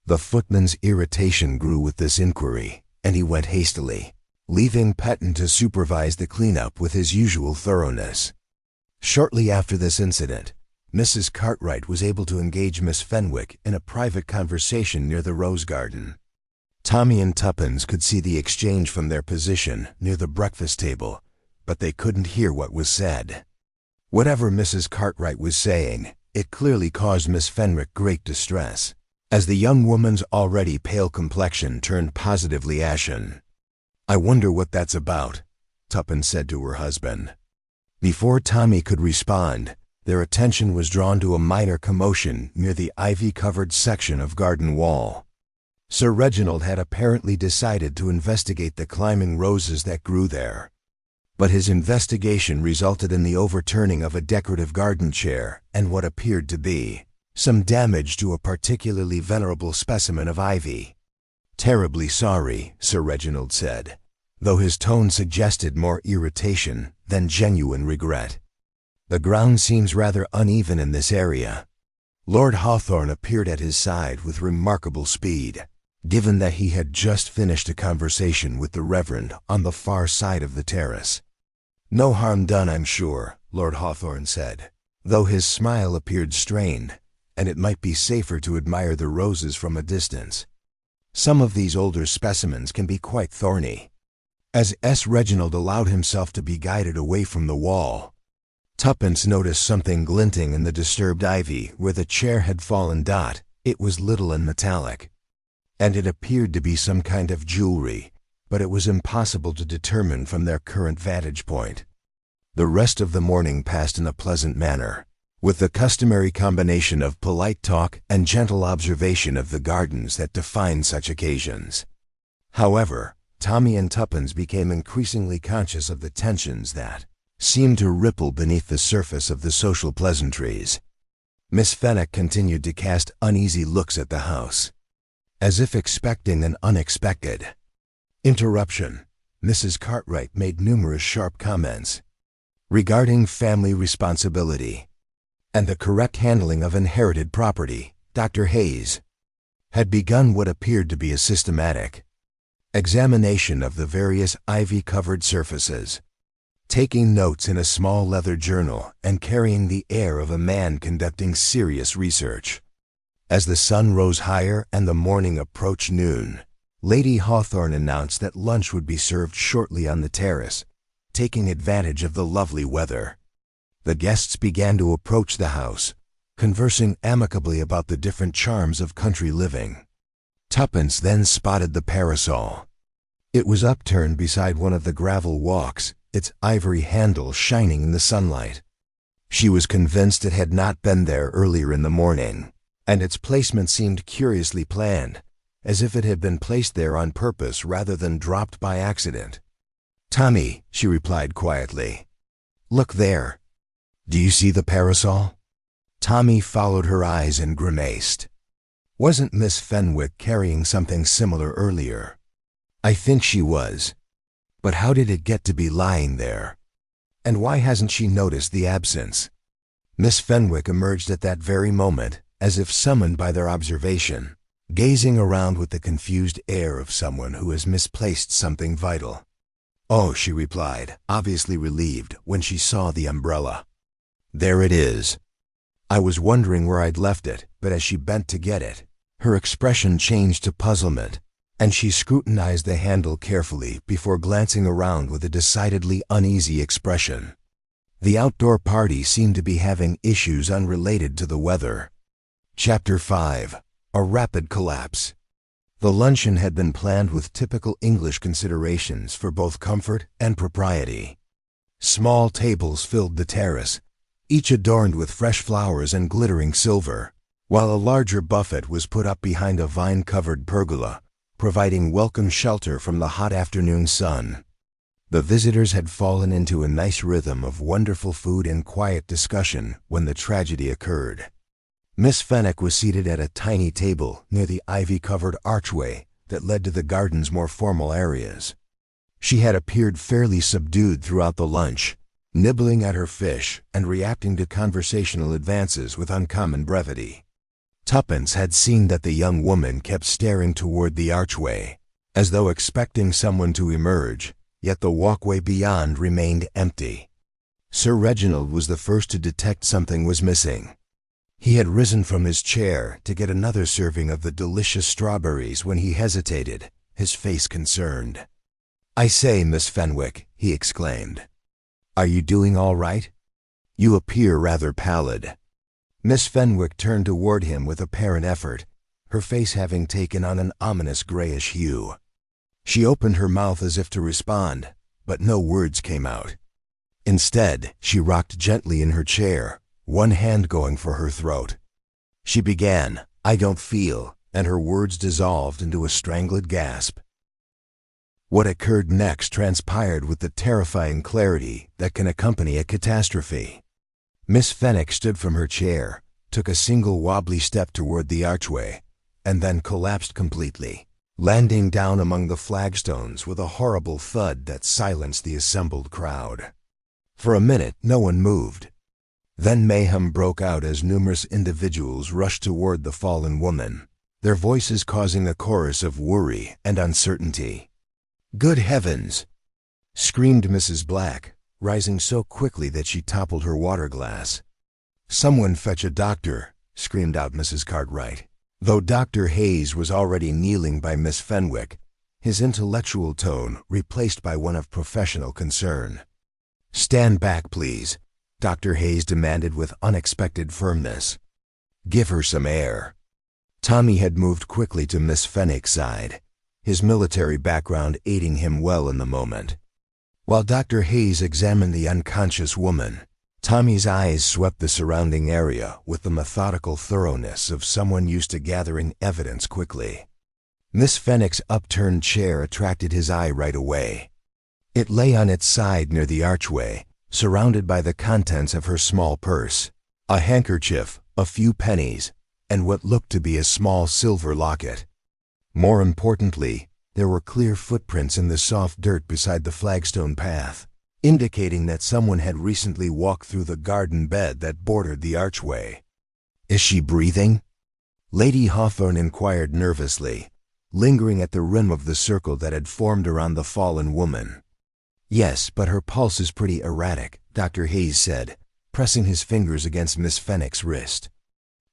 The footman's irritation grew with this inquiry, and he went hastily, leaving Petton to supervise the cleanup with his usual thoroughness. Shortly after this incident, Mrs. Cartwright was able to engage Miss Fenwick in a private conversation near the rose garden. Tommy and Tuppence could see the exchange from their position near the breakfast table, but they couldn't hear what was said. Whatever Mrs. Cartwright was saying, it clearly caused Miss Fenwick great distress, as the young woman's already pale complexion turned positively ashen. "I wonder what that's about," Tuppence said to her husband. Before Tommy could respond, their attention was drawn to a minor commotion near the ivy-covered section of garden wall. Sir Reginald had apparently decided to investigate the climbing roses that grew there. But his investigation resulted in the overturning of a decorative garden chair and what appeared to be some damage to a particularly venerable specimen of ivy. "Terribly sorry," Sir Reginald said, though his tone suggested more irritation than genuine regret. "The ground seems rather uneven in this area." Lord Hawthorne appeared at his side with remarkable speed, given that he had just finished a conversation with the Reverend on the far side of the terrace. "No harm done, I'm sure," Lord Hawthorne said, though his smile appeared strained, and it might be safer to admire the roses from a distance. "Some of these older specimens can be quite thorny." As S. Reginald allowed himself to be guided away from the wall, Tuppence noticed something glinting in the disturbed ivy where the chair had fallen. It was little and metallic, and it appeared to be some kind of jewelry, but it was impossible to determine from their current vantage point. The rest of the morning passed in a pleasant manner, with the customary combination of polite talk and gentle observation of the gardens that define such occasions. However, Tommy and Tuppence became increasingly conscious of the tensions that seemed to ripple beneath the surface of the social pleasantries. Miss Fenwick continued to cast uneasy looks at the house, as if expecting an unexpected interruption. Mrs. Cartwright made numerous sharp comments regarding family responsibility and the correct handling of inherited property. Dr. Hayes had begun what appeared to be a systematic examination of the various ivy-covered surfaces, taking notes in a small leather journal and carrying the air of a man conducting serious research. As the sun rose higher and the morning approached noon, Lady Hawthorne announced that lunch would be served shortly on the terrace, taking advantage of the lovely weather. The guests began to approach the house, conversing amicably about the different charms of country living. Tuppence then spotted the parasol. It was upturned beside one of the gravel walks, its ivory handle shining in the sunlight. She was convinced it had not been there earlier in the morning, and its placement seemed curiously planned, as if it had been placed there on purpose rather than dropped by accident. "Tommy," she replied quietly, "look there. Do you see the parasol?" Tommy followed her eyes and grimaced. Wasn't Miss Fenwick carrying something similar earlier? "I think she was. But how did it get to be lying there? And why hasn't she noticed the absence?" Miss Fenwick emerged at that very moment, as if summoned by their observation, gazing around with the confused air of someone who has misplaced something vital. "Oh," she replied, obviously relieved when she saw the umbrella. "There it is. I was wondering where I'd left it," but as she bent to get it, her expression changed to puzzlement, and she scrutinized the handle carefully before glancing around with a decidedly uneasy expression. The outdoor party seemed to be having issues unrelated to the weather. Chapter 5. A Rapid Collapse. The luncheon had been planned with typical English considerations for both comfort and propriety. Small tables filled the terrace, each adorned with fresh flowers and glittering silver, while a larger buffet was put up behind a vine-covered pergola, providing welcome shelter from the hot afternoon sun. The visitors had fallen into a nice rhythm of wonderful food and quiet discussion when the tragedy occurred. Miss Fenwick was seated at a tiny table near the ivy-covered archway that led to the garden's more formal areas. She had appeared fairly subdued throughout the lunch, nibbling at her fish and reacting to conversational advances with uncommon brevity. Tuppence had seen that the young woman kept staring toward the archway, as though expecting someone to emerge, yet the walkway beyond remained empty. Sir Reginald was the first to detect something was missing. He had risen from his chair to get another serving of the delicious strawberries when he hesitated, his face concerned. "I say, Miss Fenwick," he exclaimed. "Are you doing all right? You appear rather pallid." Miss Fenwick turned toward him with apparent effort, her face having taken on an ominous grayish hue. She opened her mouth as if to respond, but no words came out. Instead, she rocked gently in her chair, one hand going for her throat. She began, "I don't feel," and her words dissolved into a strangled gasp. What occurred next transpired with the terrifying clarity that can accompany a catastrophe. Miss Fenwick stood from her chair, took a single wobbly step toward the archway, and then collapsed completely, landing down among the flagstones with a horrible thud that silenced the assembled crowd. For a minute, no one moved. Then mayhem broke out as numerous individuals rushed toward the fallen woman, their voices causing a chorus of worry and uncertainty. "Good heavens!" screamed Mrs. Black, rising so quickly that she toppled her water glass. "Someone fetch a doctor!" screamed out Mrs. Cartwright. Though Dr. Hayes was already kneeling by Miss Fenwick, his intellectual tone replaced by one of professional concern. "Stand back, please," Dr. Hayes demanded with unexpected firmness. "Give her some air." Tommy had moved quickly to Miss Fenwick's side, his military background aiding him well in the moment. While Dr. Hayes examined the unconscious woman, Tommy's eyes swept the surrounding area with the methodical thoroughness of someone used to gathering evidence quickly. Miss Fenwick's upturned chair attracted his eye right away. It lay on its side near the archway, surrounded by the contents of her small purse, a handkerchief, a few pennies, and what looked to be a small silver locket. More importantly, there were clear footprints in the soft dirt beside the flagstone path, indicating that someone had recently walked through the garden bed that bordered the archway. "Is she breathing?" Lady Hawthorne inquired nervously, lingering at the rim of the circle that had formed around the fallen woman. "Yes, but her pulse is pretty erratic," Dr. Hayes said, pressing his fingers against Miss Fenwick's wrist.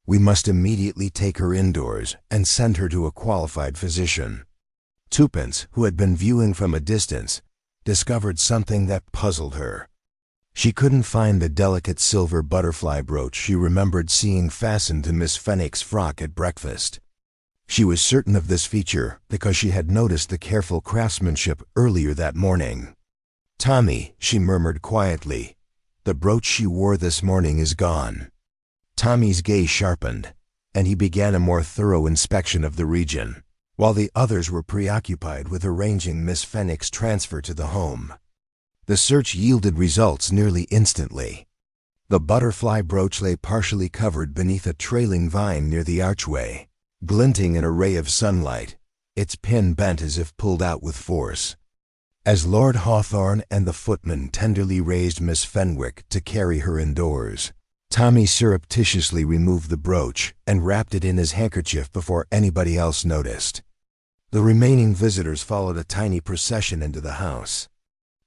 "We must immediately take her indoors and send her to a qualified physician." Tuppence, who had been viewing from a distance, discovered something that puzzled her. She couldn't find the delicate silver butterfly brooch she remembered seeing fastened to Miss Fenwick's frock at breakfast. She was certain of this feature because she had noticed the careful craftsmanship earlier that morning. "Tommy," she murmured quietly, "the brooch she wore this morning is gone." Tommy's gaze sharpened, and he began a more thorough inspection of the region, while the others were preoccupied with arranging Miss Fenwick's transfer to the home. The search yielded results nearly instantly. The butterfly brooch lay partially covered beneath a trailing vine near the archway, glinting in a ray of sunlight, its pin bent as if pulled out with force. As Lord Hawthorne and the footman tenderly raised Miss Fenwick to carry her indoors, Tommy surreptitiously removed the brooch and wrapped it in his handkerchief before anybody else noticed. The remaining visitors followed a tiny procession into the house.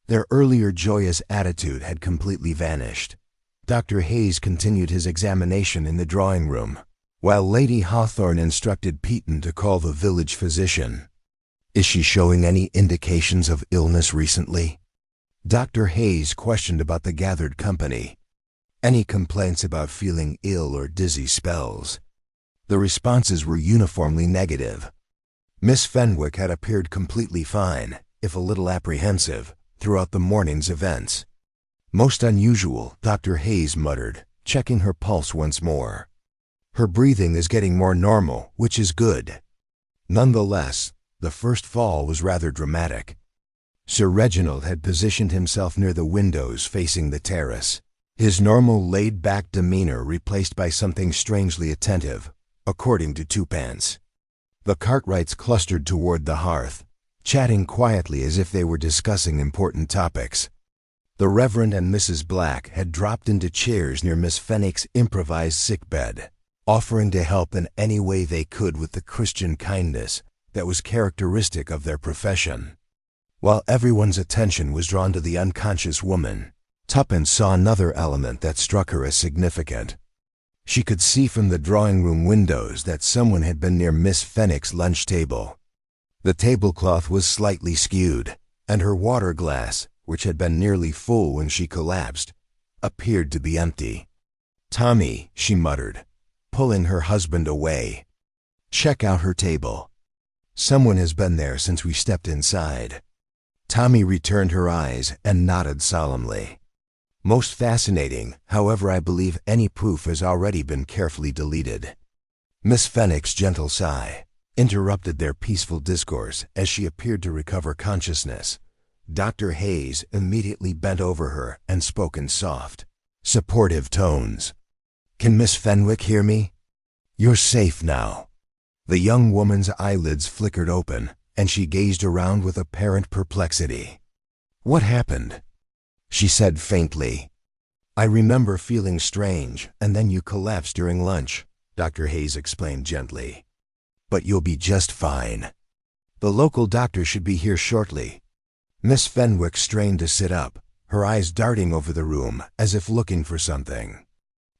Their earlier joyous attitude had completely vanished. Dr. Hayes continued his examination in the drawing room, while Lady Hawthorne instructed Peyton to call the village physician. "Is she showing any indications of illness recently?" Dr. Hayes questioned about the gathered company. "Any complaints about feeling ill or dizzy spells?" The responses were uniformly negative. Miss Fenwick had appeared completely fine, if a little apprehensive, throughout the morning's events. "Most unusual," Dr. Hayes muttered, checking her pulse once more. "Her breathing is getting more normal, which is good." Nonetheless, the first fall was rather dramatic. Sir Reginald had positioned himself near the windows facing the terrace, his normal laid-back demeanor replaced by something strangely attentive, according to Tuppence. The Cartwrights clustered toward the hearth, chatting quietly as if they were discussing important topics. The Reverend and Mrs. Black had dropped into chairs near Miss Fenwick's improvised sickbed, offering to help in any way they could with the Christian kindness that was characteristic of their profession. While everyone's attention was drawn to the unconscious woman, Tuppence saw another element that struck her as significant. She could see from the drawing room windows that someone had been near Miss Fenwick's lunch table. The tablecloth was slightly skewed, and her water glass, which had been nearly full when she collapsed, appeared to be empty. "Tommy," she muttered, pulling her husband away. "Check out her table. Someone has been there since we stepped inside." Tommy returned her eyes and nodded solemnly. "Most fascinating, however I believe any proof has already been carefully deleted." Miss Fenwick's gentle sigh interrupted their peaceful discourse as she appeared to recover consciousness. Dr. Hayes immediately bent over her and spoke in soft, supportive tones. "Can Miss Fenwick hear me? You're safe now." The young woman's eyelids flickered open, and she gazed around with apparent perplexity. "What happened?" she said faintly. "I remember feeling strange, and then you collapsed during lunch," Dr. Hayes explained gently. "But you'll be just fine. The local doctor should be here shortly." Miss Fenwick strained to sit up, her eyes darting over the room as if looking for something.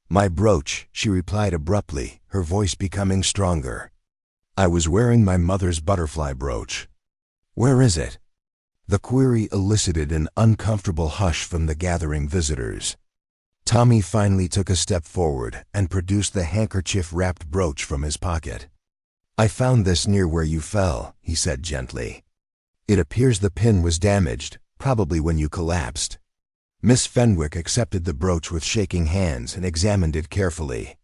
"My brooch," she replied abruptly, her voice becoming stronger. "I was wearing my mother's butterfly brooch." "Where is it?" The query elicited an uncomfortable hush from the gathering visitors. Tommy finally took a step forward and produced the handkerchief-wrapped brooch from his pocket. "I found this near where you fell," he said gently. "It appears the pin was damaged, probably when you collapsed." Miss Fenwick accepted the brooch with shaking hands and examined it carefully.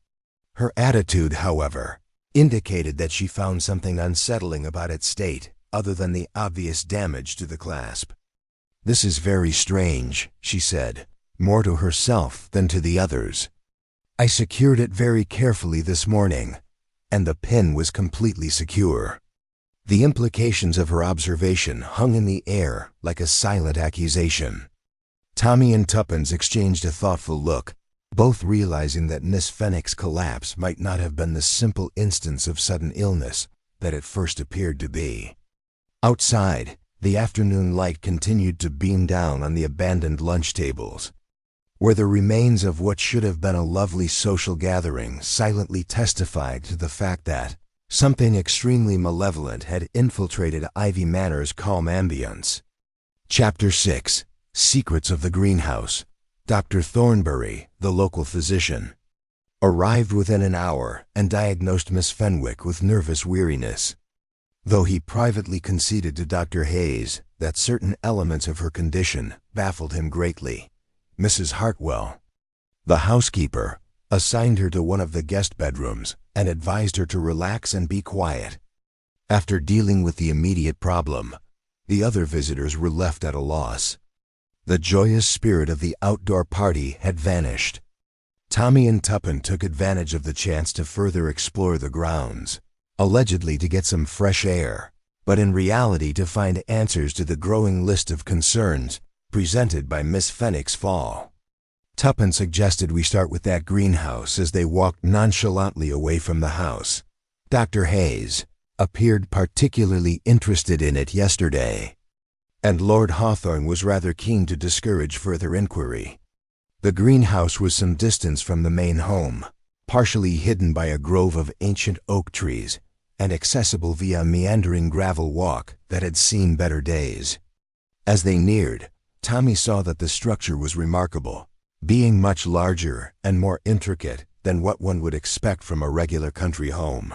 Her attitude, however, indicated that she found something unsettling about its state, other than the obvious damage to the clasp. "This is very strange," she said, more to herself than to the others. "I secured it very carefully this morning, and the pin was completely secure." The implications of her observation hung in the air like a silent accusation. Tommy and Tuppence exchanged a thoughtful look, both realizing that Miss Fenwick's collapse might not have been the simple instance of sudden illness that it first appeared to be. Outside, the afternoon light continued to beam down on the abandoned lunch tables, where the remains of what should have been a lovely social gathering silently testified to the fact that something extremely malevolent had infiltrated Ivy Manor's calm ambience. Chapter 6. Secrets of the Greenhouse. Dr. Thornbury, the local physician, arrived within an hour and diagnosed Miss Fenwick with nervous weariness. Though he privately conceded to Dr. Hayes that certain elements of her condition baffled him greatly, Mrs. Hartwell, the housekeeper, assigned her to one of the guest bedrooms and advised her to relax and be quiet. After dealing with the immediate problem, the other visitors were left at a loss. The joyous spirit of the outdoor party had vanished. Tommy and Tuppence took advantage of the chance to further explore the grounds, allegedly to get some fresh air, but in reality to find answers to the growing list of concerns presented by Miss Fenwick's fall. Tuppence suggested we start with that greenhouse as they walked nonchalantly away from the house. Dr. Hayes appeared particularly interested in it yesterday, and Lord Hawthorne was rather keen to discourage further inquiry. The greenhouse was some distance from the main home, partially hidden by a grove of ancient oak trees, and accessible via a meandering gravel walk that had seen better days. As they neared, Tommy saw that the structure was remarkable, being much larger and more intricate than what one would expect from a regular country home.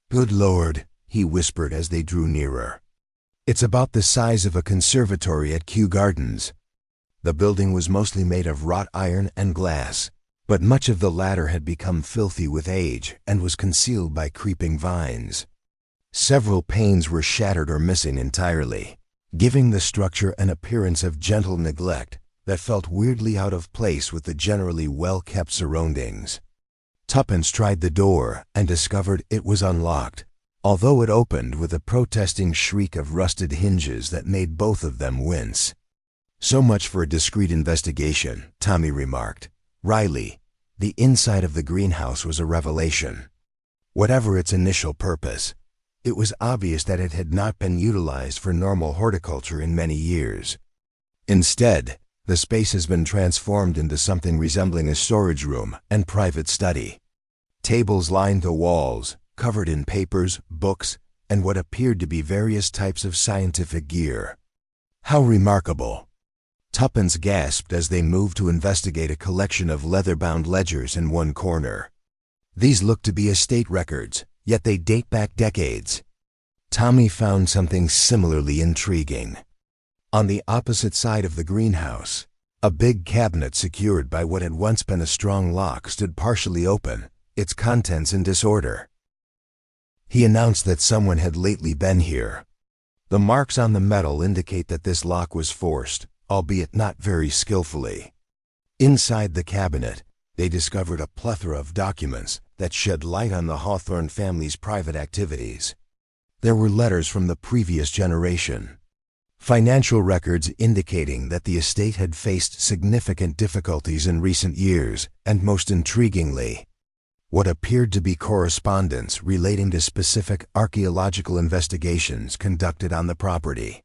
"Good Lord," he whispered as they drew nearer. "It's about the size of a conservatory at Kew Gardens." The building was mostly made of wrought iron and glass, but much of the latter had become filthy with age and was concealed by creeping vines. Several panes were shattered or missing entirely, giving the structure an appearance of gentle neglect that felt weirdly out of place with the generally well-kept surroundings. Tuppence tried the door and discovered it was unlocked, although it opened with a protesting shriek of rusted hinges that made both of them wince. "So much for a discreet investigation," Tommy remarked. "Riley, the inside of the greenhouse was a revelation. Whatever its initial purpose, It was obvious that it had not been utilized for normal horticulture in many years. Instead, the space has been transformed into something resembling a storage room and private study. Tables lined the walls, covered in papers, books, and what appeared to be various types of scientific gear. How remarkable! Tuppence gasped as they moved to investigate a collection of leather-bound ledgers in one corner. These looked to be estate records, yet they date back decades. Tommy found something similarly intriguing. On the opposite side of the greenhouse, a big cabinet secured by what had once been a strong lock stood partially open, its contents in disorder. He announced that someone had lately been here. The marks on the metal indicate that this lock was forced, albeit not very skillfully. Inside the cabinet, they discovered a plethora of documents that shed light on the Hawthorne family's private activities. There were letters from the previous generation, financial records indicating that the estate had faced significant difficulties in recent years, and most intriguingly, what appeared to be correspondence relating to specific archaeological investigations conducted on the property.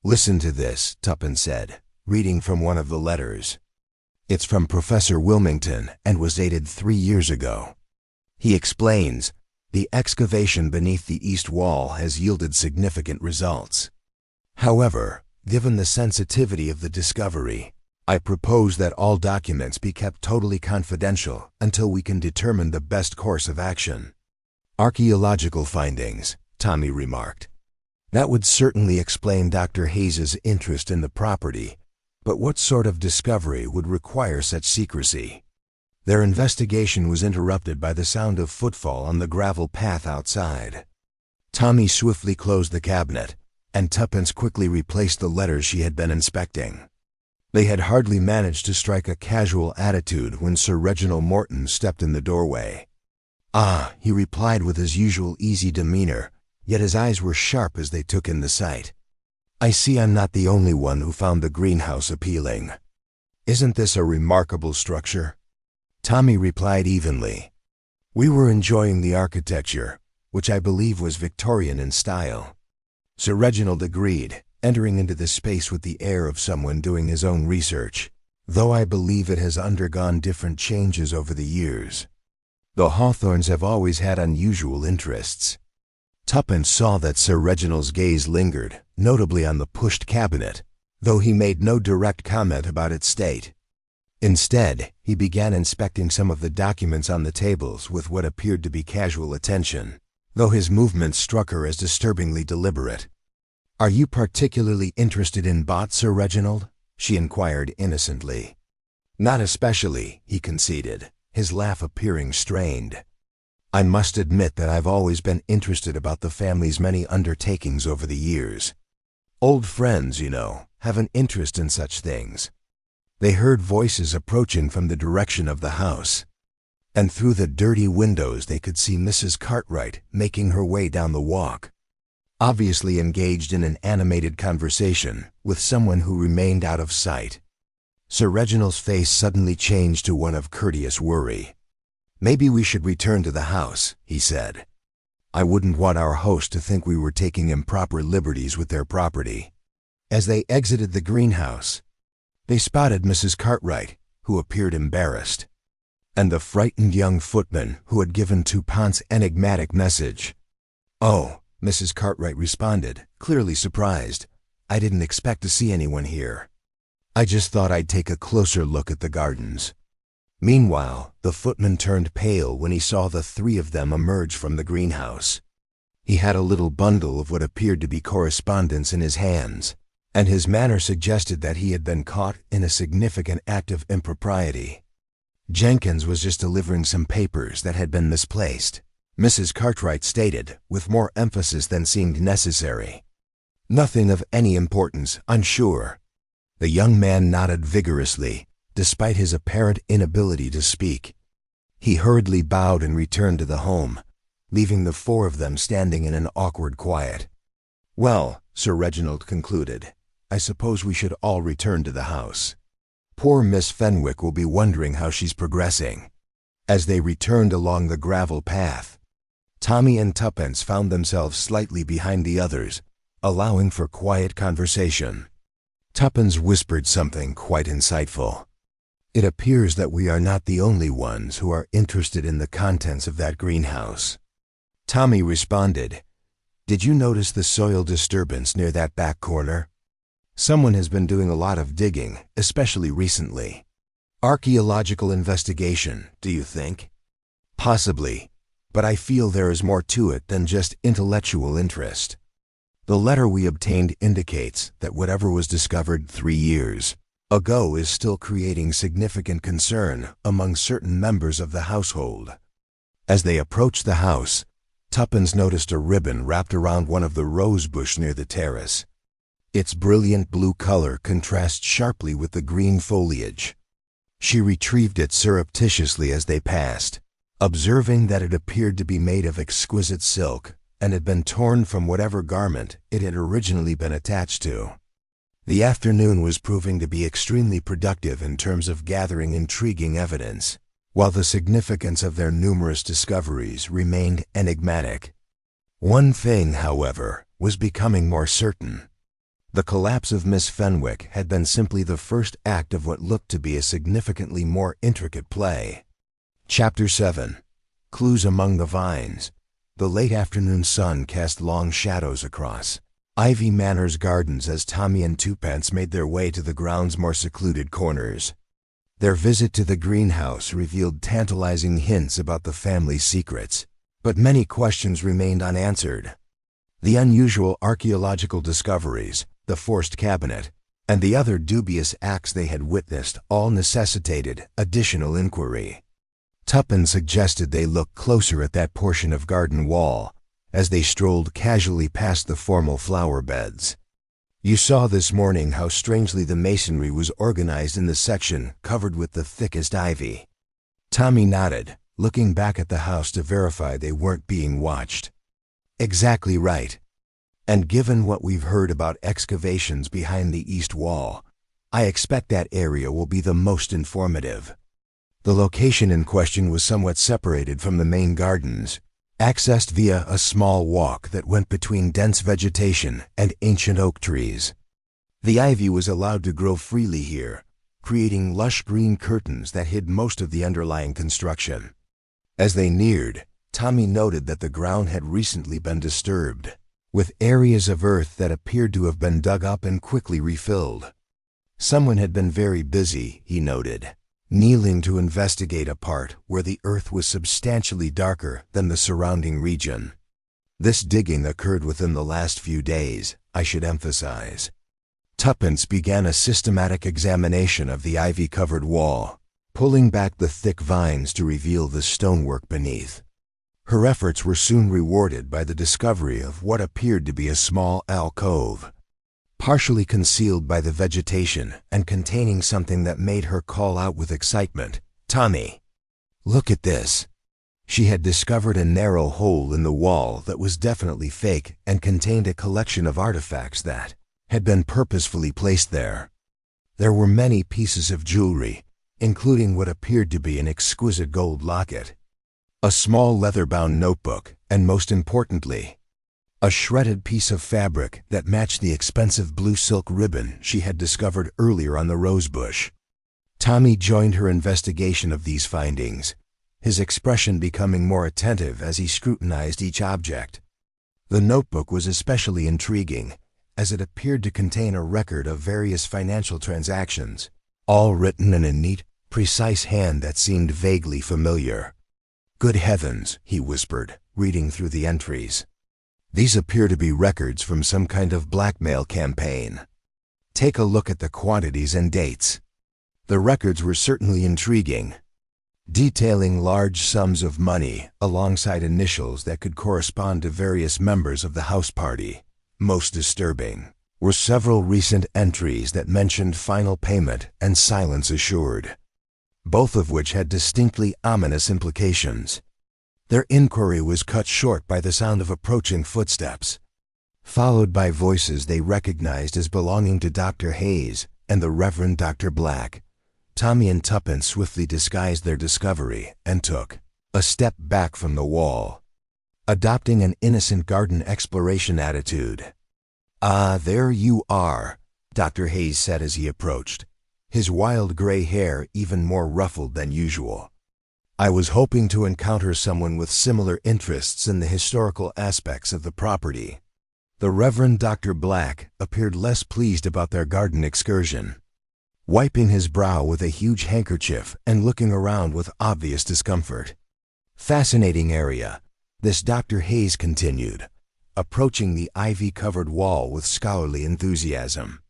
"Listen to this," Tuppence said, reading from one of the letters. "It's from Professor Wilmington and was dated 3 years ago. He explains, the excavation beneath the east wall has yielded significant results. However, given the sensitivity of the discovery, I propose that all documents be kept totally confidential until we can determine the best course of action." "Archaeological findings," Tommy remarked. "That would certainly explain Dr. Hayes's interest in the property, but what sort of discovery would require such secrecy?" Their investigation was interrupted by the sound of footfall on the gravel path outside. Tommy swiftly closed the cabinet, and Tuppence quickly replaced the letters she had been inspecting. They had hardly managed to strike a casual attitude when Sir Reginald Morton stepped in the doorway. "Ah," he replied with his usual easy demeanor, yet his eyes were sharp as they took in the sight. "I see I'm not the only one who found the greenhouse appealing. Isn't this a remarkable structure?" Tommy replied evenly. "We were enjoying the architecture, which I believe was Victorian in style." Sir Reginald agreed, entering into the space with the air of someone doing his own research, "though I believe it has undergone different changes over the years. The Hawthornes have always had unusual interests." Tuppence saw that Sir Reginald's gaze lingered, notably on the pushed cabinet, though he made no direct comment about its state. Instead, he began inspecting some of the documents on the tables with what appeared to be casual attention, though his movements struck her as disturbingly deliberate. "Are you particularly interested in Bott, Sir Reginald?" she inquired innocently. "Not especially," he conceded, his laugh appearing strained. "I must admit that I've always been interested about the family's many undertakings over the years. Old friends, you know, have an interest in such things." They heard voices approaching from the direction of the house, and through the dirty windows they could see Mrs. Cartwright making her way down the walk, obviously engaged in an animated conversation with someone who remained out of sight. Sir Reginald's face suddenly changed to one of courteous worry. "Maybe we should return to the house," he said. "I wouldn't want our host to think we were taking improper liberties with their property." As they exited the greenhouse, they spotted Mrs. Cartwright, who appeared embarrassed, and the frightened young footman who had given Tuppence's enigmatic message. "Oh," Mrs. Cartwright responded, clearly surprised. "I didn't expect to see anyone here. I just thought I'd take a closer look at the gardens." Meanwhile, the footman turned pale when he saw the three of them emerge from the greenhouse. He had a little bundle of what appeared to be correspondence in his hands, and his manner suggested that he had been caught in a significant act of impropriety. Jenkins was just delivering some papers that had been misplaced, Mrs. Cartwright stated, with more emphasis than seemed necessary. "Nothing of any importance, I'm sure." The young man nodded vigorously, despite his apparent inability to speak. He hurriedly bowed and returned to the home, leaving the four of them standing in an awkward quiet. "Well," Sir Reginald concluded, "I suppose we should all return to the house. Poor Miss Fenwick will be wondering how she's progressing." As they returned along the gravel path, Tommy and Tuppence found themselves slightly behind the others, allowing for quiet conversation. Tuppence whispered something quite insightful. "It appears that we are not the only ones who are interested in the contents of that greenhouse." Tommy responded, "Did you notice the soil disturbance near that back corner? Someone has been doing a lot of digging, especially recently. Archaeological investigation, do you think?" "Possibly, but I feel there is more to it than just intellectual interest. The letter we obtained indicates that whatever was discovered 3 years ago is still creating significant concern among certain members of the household." As they approached the house, Tuppence noticed a ribbon wrapped around one of the rose bush near the terrace. Its brilliant blue color contrasts sharply with the green foliage. She retrieved it surreptitiously as they passed, observing that it appeared to be made of exquisite silk and had been torn from whatever garment it had originally been attached to. The afternoon was proving to be extremely productive in terms of gathering intriguing evidence, while the significance of their numerous discoveries remained enigmatic. One thing, however, was becoming more certain. The collapse of Miss Fenwick had been simply the first act of what looked to be a significantly more intricate play. Chapter 7. Clues Among the Vines. The late afternoon sun cast long shadows across Ivy Manor's gardens as Tommy and Tuppence made their way to the ground's more secluded corners. Their visit to the greenhouse revealed tantalizing hints about the family's secrets, but many questions remained unanswered. The unusual archaeological discoveries, the forced cabinet, and the other dubious acts they had witnessed all necessitated additional inquiry. Tuppence suggested they look closer at that portion of garden wall as they strolled casually past the formal flower beds. "You saw this morning how strangely the masonry was organized in the section covered with the thickest ivy." Tommy nodded, looking back at the house to verify they weren't being watched. "Exactly right. And given what we've heard about excavations behind the east wall, I expect that area will be the most informative." The location in question was somewhat separated from the main gardens, accessed via a small walk that went between dense vegetation and ancient oak trees. The ivy was allowed to grow freely here, creating lush green curtains that hid most of the underlying construction. As they neared, Tommy noted that the ground had recently been disturbed, with areas of earth that appeared to have been dug up and quickly refilled. Someone had been very busy, he noted, kneeling to investigate a part where the earth was substantially darker than the surrounding region. This digging occurred within the last few days, I should emphasize. Tuppence began a systematic examination of the ivy-covered wall, pulling back the thick vines to reveal the stonework beneath. Her efforts were soon rewarded by the discovery of what appeared to be a small alcove, partially concealed by the vegetation and containing something that made her call out with excitement, "Tommy, look at this." She had discovered a narrow hole in the wall that was definitely fake and contained a collection of artifacts that had been purposefully placed there. There were many pieces of jewelry, including what appeared to be an exquisite gold locket, a small leather-bound notebook, and most importantly, a shredded piece of fabric that matched the expensive blue silk ribbon she had discovered earlier on the rosebush. Tommy joined her investigation of these findings, his expression becoming more attentive as he scrutinized each object. The notebook was especially intriguing, as it appeared to contain a record of various financial transactions, all written in a neat, precise hand that seemed vaguely familiar. "Good heavens," he whispered, reading through the entries. "These appear to be records from some kind of blackmail campaign. Take a look at the quantities and dates." The records were certainly intriguing, detailing large sums of money alongside initials that could correspond to various members of the house party. Most disturbing were several recent entries that mentioned final payment and silence assured, both of which had distinctly ominous implications. Their inquiry was cut short by the sound of approaching footsteps, followed by voices they recognized as belonging to Dr. Hayes and the Reverend Dr. Black. Tommy and Tuppence swiftly disguised their discovery and took a step back from the wall. adopting an innocent garden exploration attitude. "Ah, there you are," Dr. Hayes said as he approached, his wild gray hair even more ruffled than usual. "I was hoping to encounter someone with similar interests in the historical aspects of the property." The Reverend Dr. Black appeared less pleased about their garden excursion, wiping his brow with a huge handkerchief and looking around with obvious discomfort. "Fascinating area," this Dr. Hayes continued, approaching the ivy-covered wall with scholarly enthusiasm.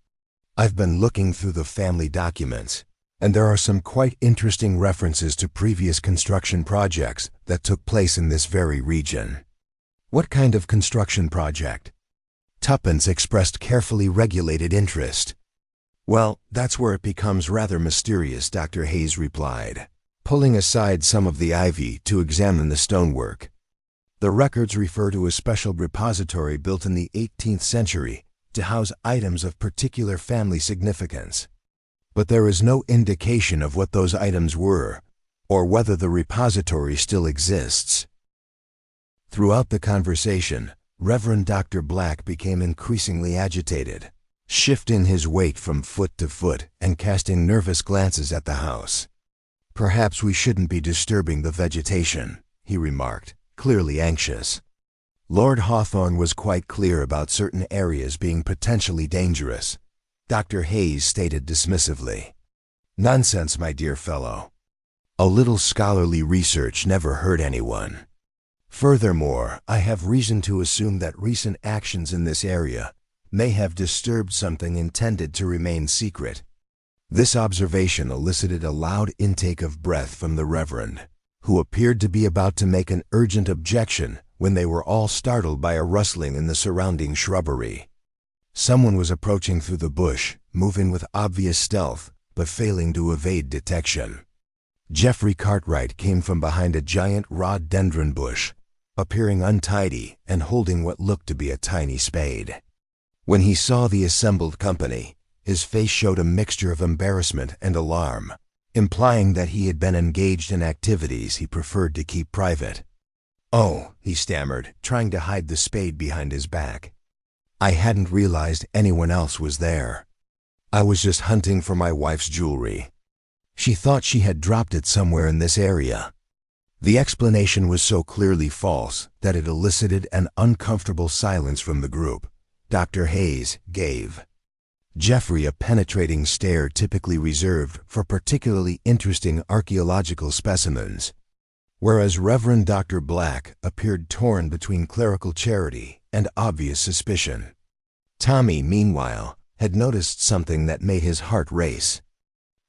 "I've been looking through the family documents, and there are some quite interesting references to previous construction projects that took place in this very region." "What kind of construction project?" Tuppence expressed carefully regulated interest. "Well, that's where it becomes rather mysterious," Dr. Hayes replied, pulling aside some of the ivy to examine the stonework. "The records refer to a special repository built in the 18th century to house items of particular family significance. But there is no indication of what those items were, or whether the repository still exists." Throughout the conversation, Reverend Dr. Black became increasingly agitated, shifting his weight from foot to foot and casting nervous glances at the house. "Perhaps we shouldn't be disturbing the vegetation," he remarked, clearly anxious. Lord Hawthorne was quite clear about certain areas being potentially dangerous, Dr. Hayes stated dismissively. "Nonsense, my dear fellow. A little scholarly research never hurt anyone. Furthermore, I have reason to assume that recent actions in this area may have disturbed something intended to remain secret." This observation elicited a loud intake of breath from the Reverend, who appeared to be about to make an urgent objection when they were all startled by a rustling in the surrounding shrubbery. Someone was approaching through the bush, moving with obvious stealth, but failing to evade detection. Geoffrey Cartwright came from behind a giant rhododendron bush, appearing untidy and holding what looked to be a tiny spade. When he saw the assembled company, his face showed a mixture of embarrassment and alarm, implying that he had been engaged in activities he preferred to keep private. "Oh," he stammered, trying to hide the spade behind his back. "I hadn't realized anyone else was there. I was just hunting for my wife's jewelry. She thought she had dropped it somewhere in this area." The explanation was so clearly false that it elicited an uncomfortable silence from the group. Dr. Hayes gave Geoffrey a penetrating stare typically reserved for particularly interesting archaeological specimens, whereas Reverend Dr. Black appeared torn between clerical charity and obvious suspicion. Tommy, meanwhile, had noticed something that made his heart race.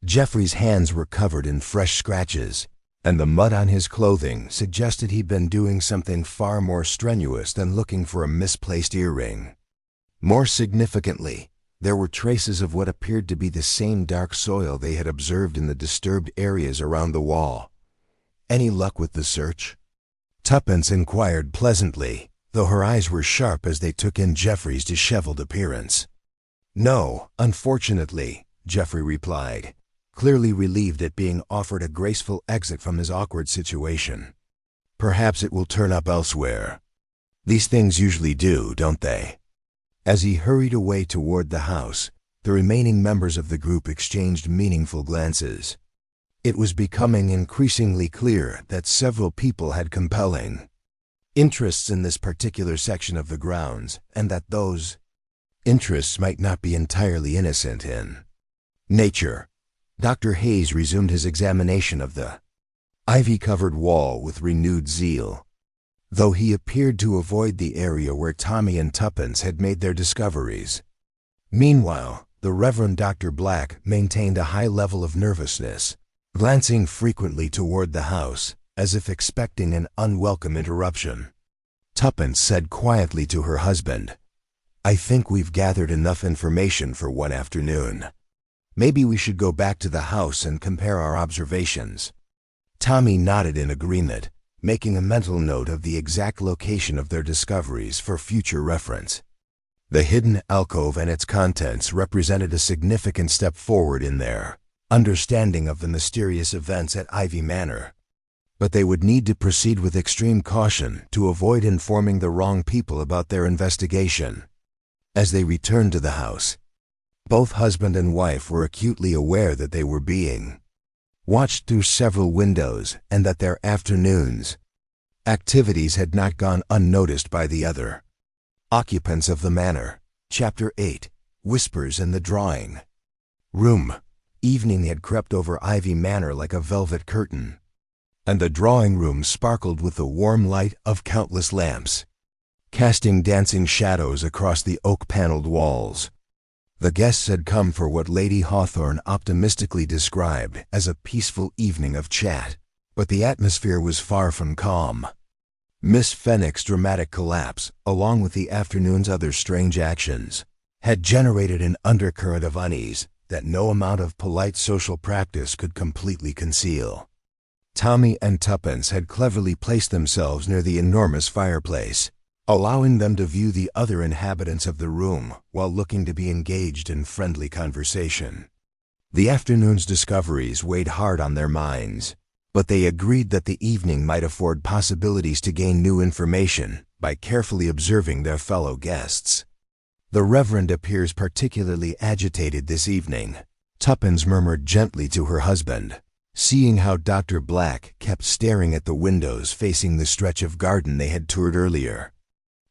Geoffrey's hands were covered in fresh scratches, and the mud on his clothing suggested he'd been doing something far more strenuous than looking for a misplaced earring. More significantly, there were traces of what appeared to be the same dark soil they had observed in the disturbed areas around the wall. "Any luck with the search?" Tuppence inquired pleasantly, though her eyes were sharp as they took in Geoffrey's disheveled appearance. "No, unfortunately," Geoffrey replied, clearly relieved at being offered a graceful exit from his awkward situation. "Perhaps it will turn up elsewhere. These things usually do, don't they?" As he hurried away toward the house, the remaining members of the group exchanged meaningful glances. It was becoming increasingly clear that several people had compelling interests in this particular section of the grounds, and that those interests might not be entirely innocent in nature. Dr. Hayes resumed his examination of the ivy-covered wall with renewed zeal, though he appeared to avoid the area where Tommy and Tuppence had made their discoveries. Meanwhile, the Reverend Dr. Black maintained a high level of nervousness, glancing frequently toward the house, as if expecting an unwelcome interruption. Tuppence said quietly to her husband, "I think we've gathered enough information for one afternoon. Maybe we should go back to the house and compare our observations." Tommy nodded in agreement, making a mental note of the exact location of their discoveries for future reference. The hidden alcove and its contents represented a significant step forward in their understanding of the mysterious events at Ivy Manor. but they would need to proceed with extreme caution to avoid informing the wrong people about their investigation. As they returned to the house, both husband and wife were acutely aware that they were being watched through several windows and that their afternoons' activities had not gone unnoticed by the other occupants of the manor. Chapter 8. Whispers in the Drawing Room. Evening had crept over Ivy Manor like a velvet curtain, and the drawing room sparkled with the warm light of countless lamps, casting dancing shadows across the oak-paneled walls. The guests had come for what Lady Hawthorne optimistically described as a peaceful evening of chat, but the atmosphere was far from calm. Miss Fenwick's dramatic collapse, along with the afternoon's other strange actions, had generated an undercurrent of unease that no amount of polite social practice could completely conceal. Tommy and Tuppence had cleverly placed themselves near the enormous fireplace, allowing them to view the other inhabitants of the room while looking to be engaged in friendly conversation. The afternoon's discoveries weighed hard on their minds, but they agreed that the evening might afford possibilities to gain new information by carefully observing their fellow guests. "The Reverend appears particularly agitated this evening," Tuppence murmured gently to her husband, seeing how Dr. Black kept staring at the windows facing the stretch of garden they had toured earlier.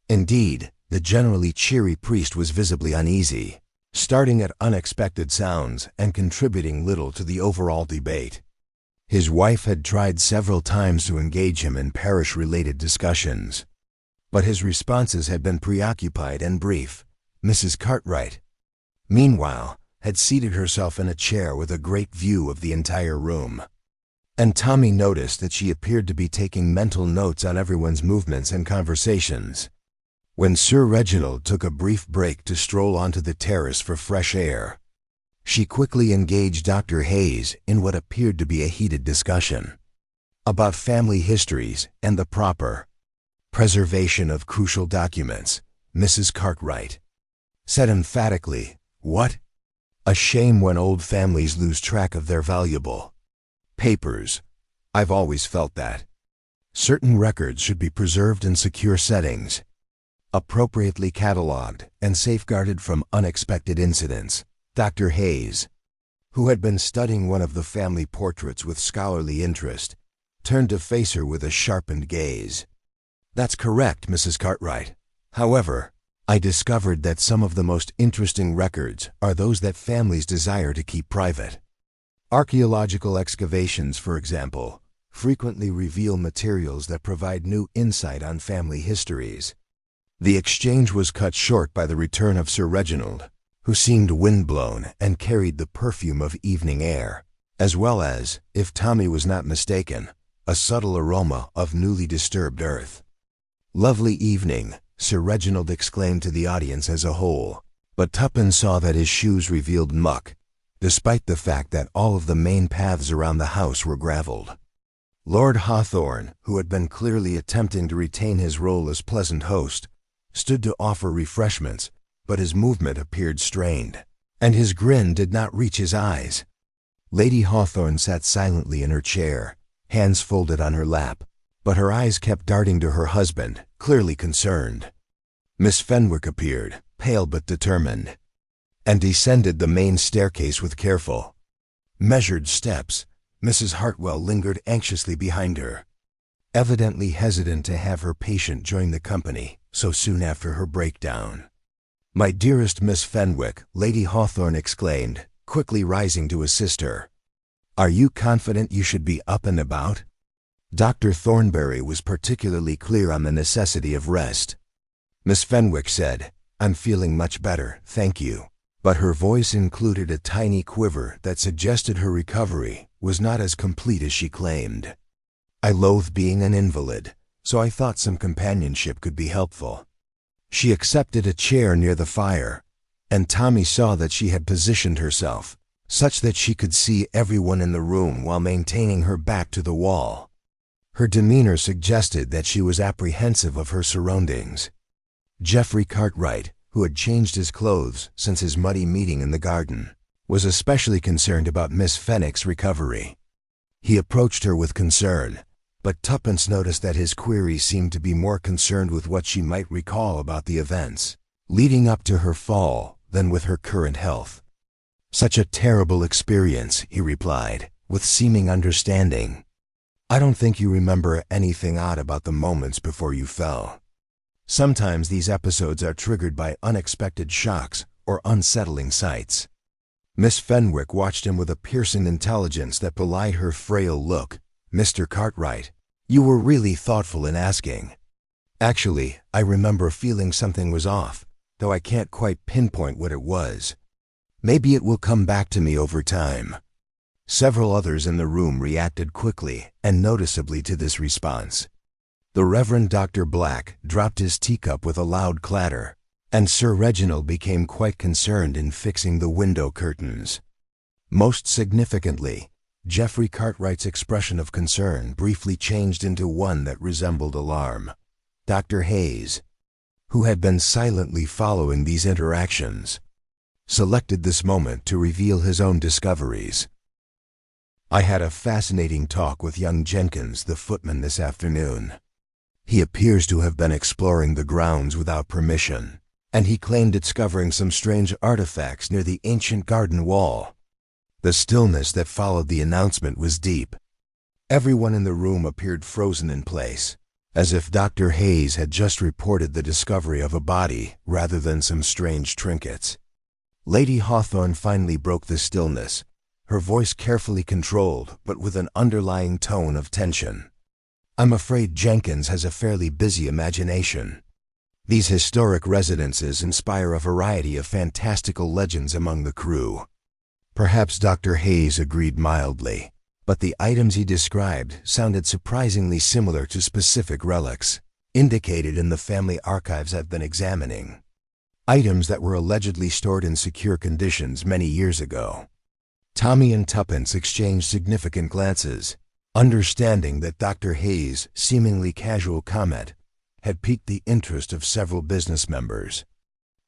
Indeed, the generally cheery priest was visibly uneasy, starting at unexpected sounds and contributing little to the overall debate. His wife had tried several times to engage him in parish-related discussions, but his responses had been preoccupied and brief. Mrs. Cartwright, meanwhile, had seated herself in a chair with a great view of the entire room, and Tommy noticed that she appeared to be taking mental notes on everyone's movements and conversations. When Sir Reginald took a brief break to stroll onto the terrace for fresh air, she quickly engaged Dr. Hayes in what appeared to be a heated discussion about family histories and the proper preservation of crucial documents. Mrs. Cartwright said emphatically, "What? A shame when old families lose track of their valuable papers. I've always felt that certain records should be preserved in secure settings, appropriately catalogued and safeguarded from unexpected incidents." Dr. Hayes, who had been studying one of the family portraits with scholarly interest, turned to face her with a sharpened gaze. "That's correct, Mrs. Cartwright. However, I discovered that some of the most interesting records are those that families desire to keep private. Archaeological excavations, for example, frequently reveal materials that provide new insight on family histories." The exchange was cut short by the return of Sir Reginald, who seemed windblown and carried the perfume of evening air, as well as, if Tommy was not mistaken, a subtle aroma of newly disturbed earth. "Lovely evening," Sir Reginald exclaimed to the audience as a whole, but Tuppence saw that his shoes revealed muck, despite the fact that all of the main paths around the house were gravelled. Lord Hawthorne, who had been clearly attempting to retain his role as pleasant host, stood to offer refreshments, but his movement appeared strained, and his grin did not reach his eyes. Lady Hawthorne sat silently in her chair, hands folded on her lap, but her eyes kept darting to her husband, clearly concerned. Miss Fenwick appeared, pale but determined, and descended the main staircase with careful, measured steps. Mrs. Hartwell lingered anxiously behind her, evidently hesitant to have her patient join the company so soon after her breakdown. "My dearest Miss Fenwick," Lady Hawthorne exclaimed, quickly rising to assist her. "Are you confident you should be up and about?" Dr. Thornbury was particularly clear on the necessity of rest. Miss Fenwick said, "I'm feeling much better, thank you," but her voice included a tiny quiver that suggested her recovery was not as complete as she claimed. "I loathe being an invalid, so I thought some companionship could be helpful." She accepted a chair near the fire, and Tommy saw that she had positioned herself such that she could see everyone in the room while maintaining her back to the wall. Her demeanor suggested that she was apprehensive of her surroundings. Geoffrey Cartwright, who had changed his clothes since his muddy meeting in the garden, was especially concerned about Miss Fenwick's recovery. He approached her with concern, But Tuppence noticed that his queries seemed to be more concerned with what she might recall about the events leading up to her fall than with her current health. "Such a terrible experience," he replied, with seeming understanding. "I don't think you remember anything odd about the moments before you fell. Sometimes these episodes are triggered by unexpected shocks or unsettling sights." Miss Fenwick watched him with a piercing intelligence that belied her frail look. "Mr. Cartwright, you were really thoughtful in asking. Actually, I remember feeling something was off, though I can't quite pinpoint what it was. Maybe it will come back to me over time." Several others in the room reacted quickly and noticeably to this response. The Reverend Dr. Black dropped his teacup with a loud clatter, and Sir Reginald became quite concerned in fixing the window curtains. Most significantly, Geoffrey Cartwright's expression of concern briefly changed into one that resembled alarm. Dr. Hayes, who had been silently following these interactions, selected this moment to reveal his own discoveries. "I had a fascinating talk with young Jenkins, the footman, this afternoon. He appears to have been exploring the grounds without permission, and he claimed discovering some strange artifacts near the ancient garden wall." The stillness that followed the announcement was deep. Everyone in the room appeared frozen in place, as if Dr. Hayes had just reported the discovery of a body rather than some strange trinkets. Lady Hawthorne finally broke the stillness, her voice carefully controlled but with an underlying tone of tension. "I'm afraid Jenkins has a fairly busy imagination. These historic residences inspire a variety of fantastical legends among the crew." Perhaps Dr. Hayes agreed mildly, but the items he described sounded surprisingly similar to specific relics indicated in the family archives I've been examining. Items that were allegedly stored in secure conditions many years ago. Tommy and Tuppence exchanged significant glances, understanding that Dr. Hayes' seemingly casual comment had piqued the interest of several business members.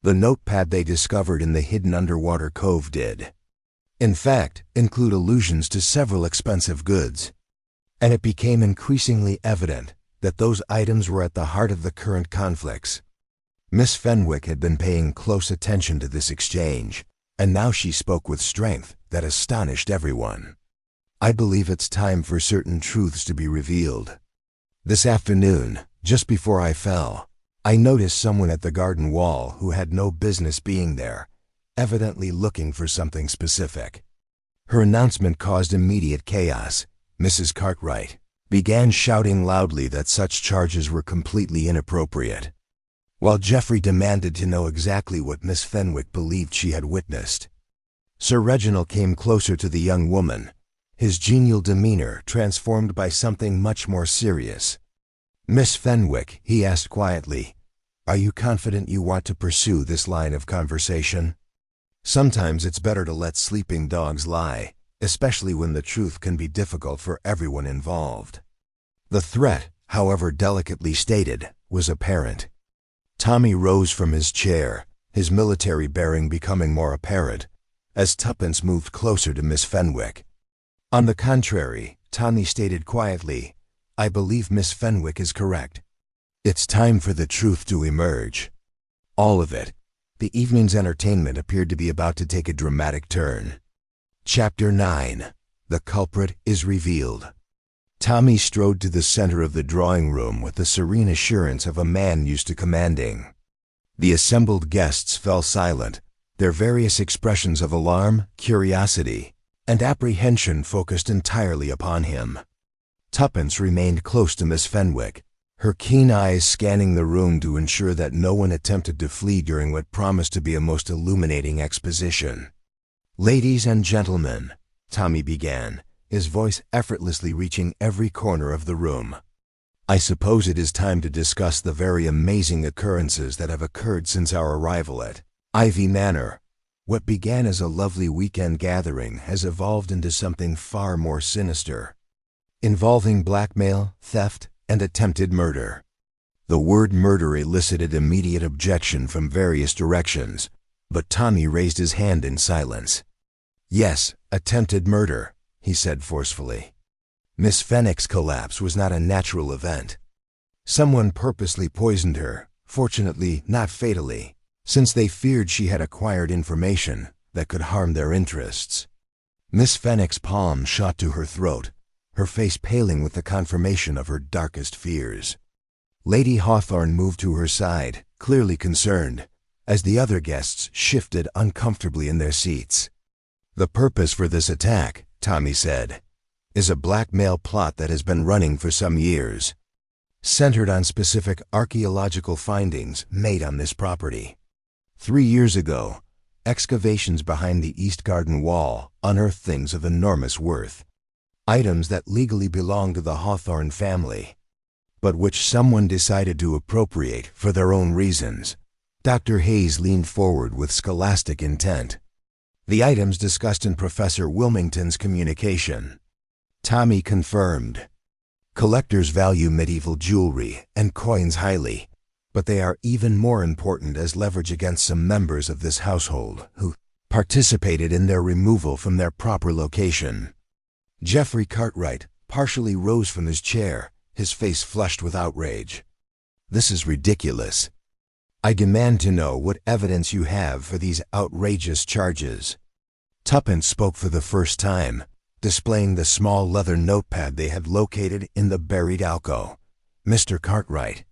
The notepad they discovered in the hidden underwater cove did, in fact, include allusions to several expensive goods, and it became increasingly evident that those items were at the heart of the current conflicts. Miss Fenwick had been paying close attention to this exchange, and now she spoke with strength that astonished everyone. "I believe it's time for certain truths to be revealed. This afternoon, just before I fell, I noticed someone at the garden wall who had no business being there, evidently looking for something specific." Her announcement caused immediate chaos. Mrs. Cartwright began shouting loudly that such charges were completely inappropriate, while Geoffrey demanded to know exactly what Miss Fenwick believed she had witnessed. Sir Reginald came closer to the young woman, his genial demeanor transformed by something much more serious. "Miss Fenwick," he asked quietly, "are you confident you want to pursue this line of conversation? Sometimes it's better to let sleeping dogs lie, especially when the truth can be difficult for everyone involved." The threat, however delicately stated, was apparent. Tommy rose from his chair, his military bearing becoming more apparent, as Tuppence moved closer to Miss Fenwick. On the contrary, Tommy stated quietly, "I believe Miss Fenwick is correct. It's time for the truth to emerge." All of it. The evening's entertainment appeared to be about to take a dramatic turn. Chapter 9. The Culprit is Revealed. Tommy strode to the center of the drawing room with the serene assurance of a man used to commanding. The assembled guests fell silent, their various expressions of alarm, curiosity, and apprehension focused entirely upon him. Tuppence remained close to Miss Fenwick, her keen eyes scanning the room to ensure that no one attempted to flee during what promised to be a most illuminating exposition. "Ladies and gentlemen," Tommy began, his voice effortlessly reaching every corner of the room, "I suppose it is time to discuss the very amazing occurrences that have occurred since our arrival at Ivy Manor. What began as a lovely weekend gathering has evolved into something far more sinister, involving blackmail, theft, and attempted murder." The word murder elicited immediate objection from various directions, but Tommy raised his hand in silence. "Yes, attempted murder," he said forcefully. Miss Fenwick's collapse was not a natural event. Someone purposely poisoned her, fortunately not fatally, since they feared she had acquired information that could harm their interests. Miss Fenwick's palm shot to her throat, her face paling with the confirmation of her darkest fears. Lady Hawthorne moved to her side, clearly concerned, as the other guests shifted uncomfortably in their seats. "The purpose for this attack," Tommy said, "is a blackmail plot that has been running for some years, centered on specific archaeological findings made on this property. 3 years ago, excavations behind the East Garden Wall unearthed things of enormous worth, items that legally belonged to the Hawthorne family, but which someone decided to appropriate for their own reasons." Dr. Hayes leaned forward with scholastic intent. "The items discussed in Professor Wilmington's communication," Tommy confirmed. "Collectors value medieval jewelry and coins highly, but they are even more important as leverage against some members of this household who participated in their removal from their proper location." Geoffrey Cartwright partially rose from his chair, his face flushed with outrage. "This is ridiculous. I demand to know what evidence you have for these outrageous charges." Tuppence spoke for the first time, displaying the small leather notepad they had located in the buried alcove. "Mr. Cartwright,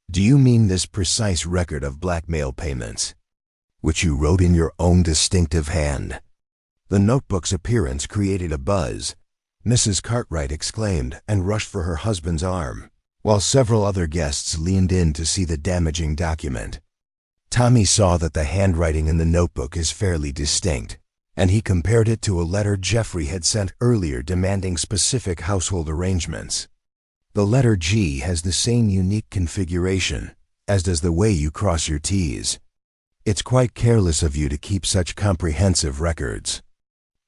do you mean this precise record of blackmail payments, which you wrote in your own distinctive hand?" The notebook's appearance created a buzz. Mrs. Cartwright exclaimed and rushed for her husband's arm, while several other guests leaned in to see the damaging document. Tommy saw that the handwriting in the notebook is fairly distinct, and he compared it to a letter Geoffrey had sent earlier demanding specific household arrangements. The letter G has the same unique configuration, as does the way you cross your T's. "It's quite careless of you to keep such comprehensive records."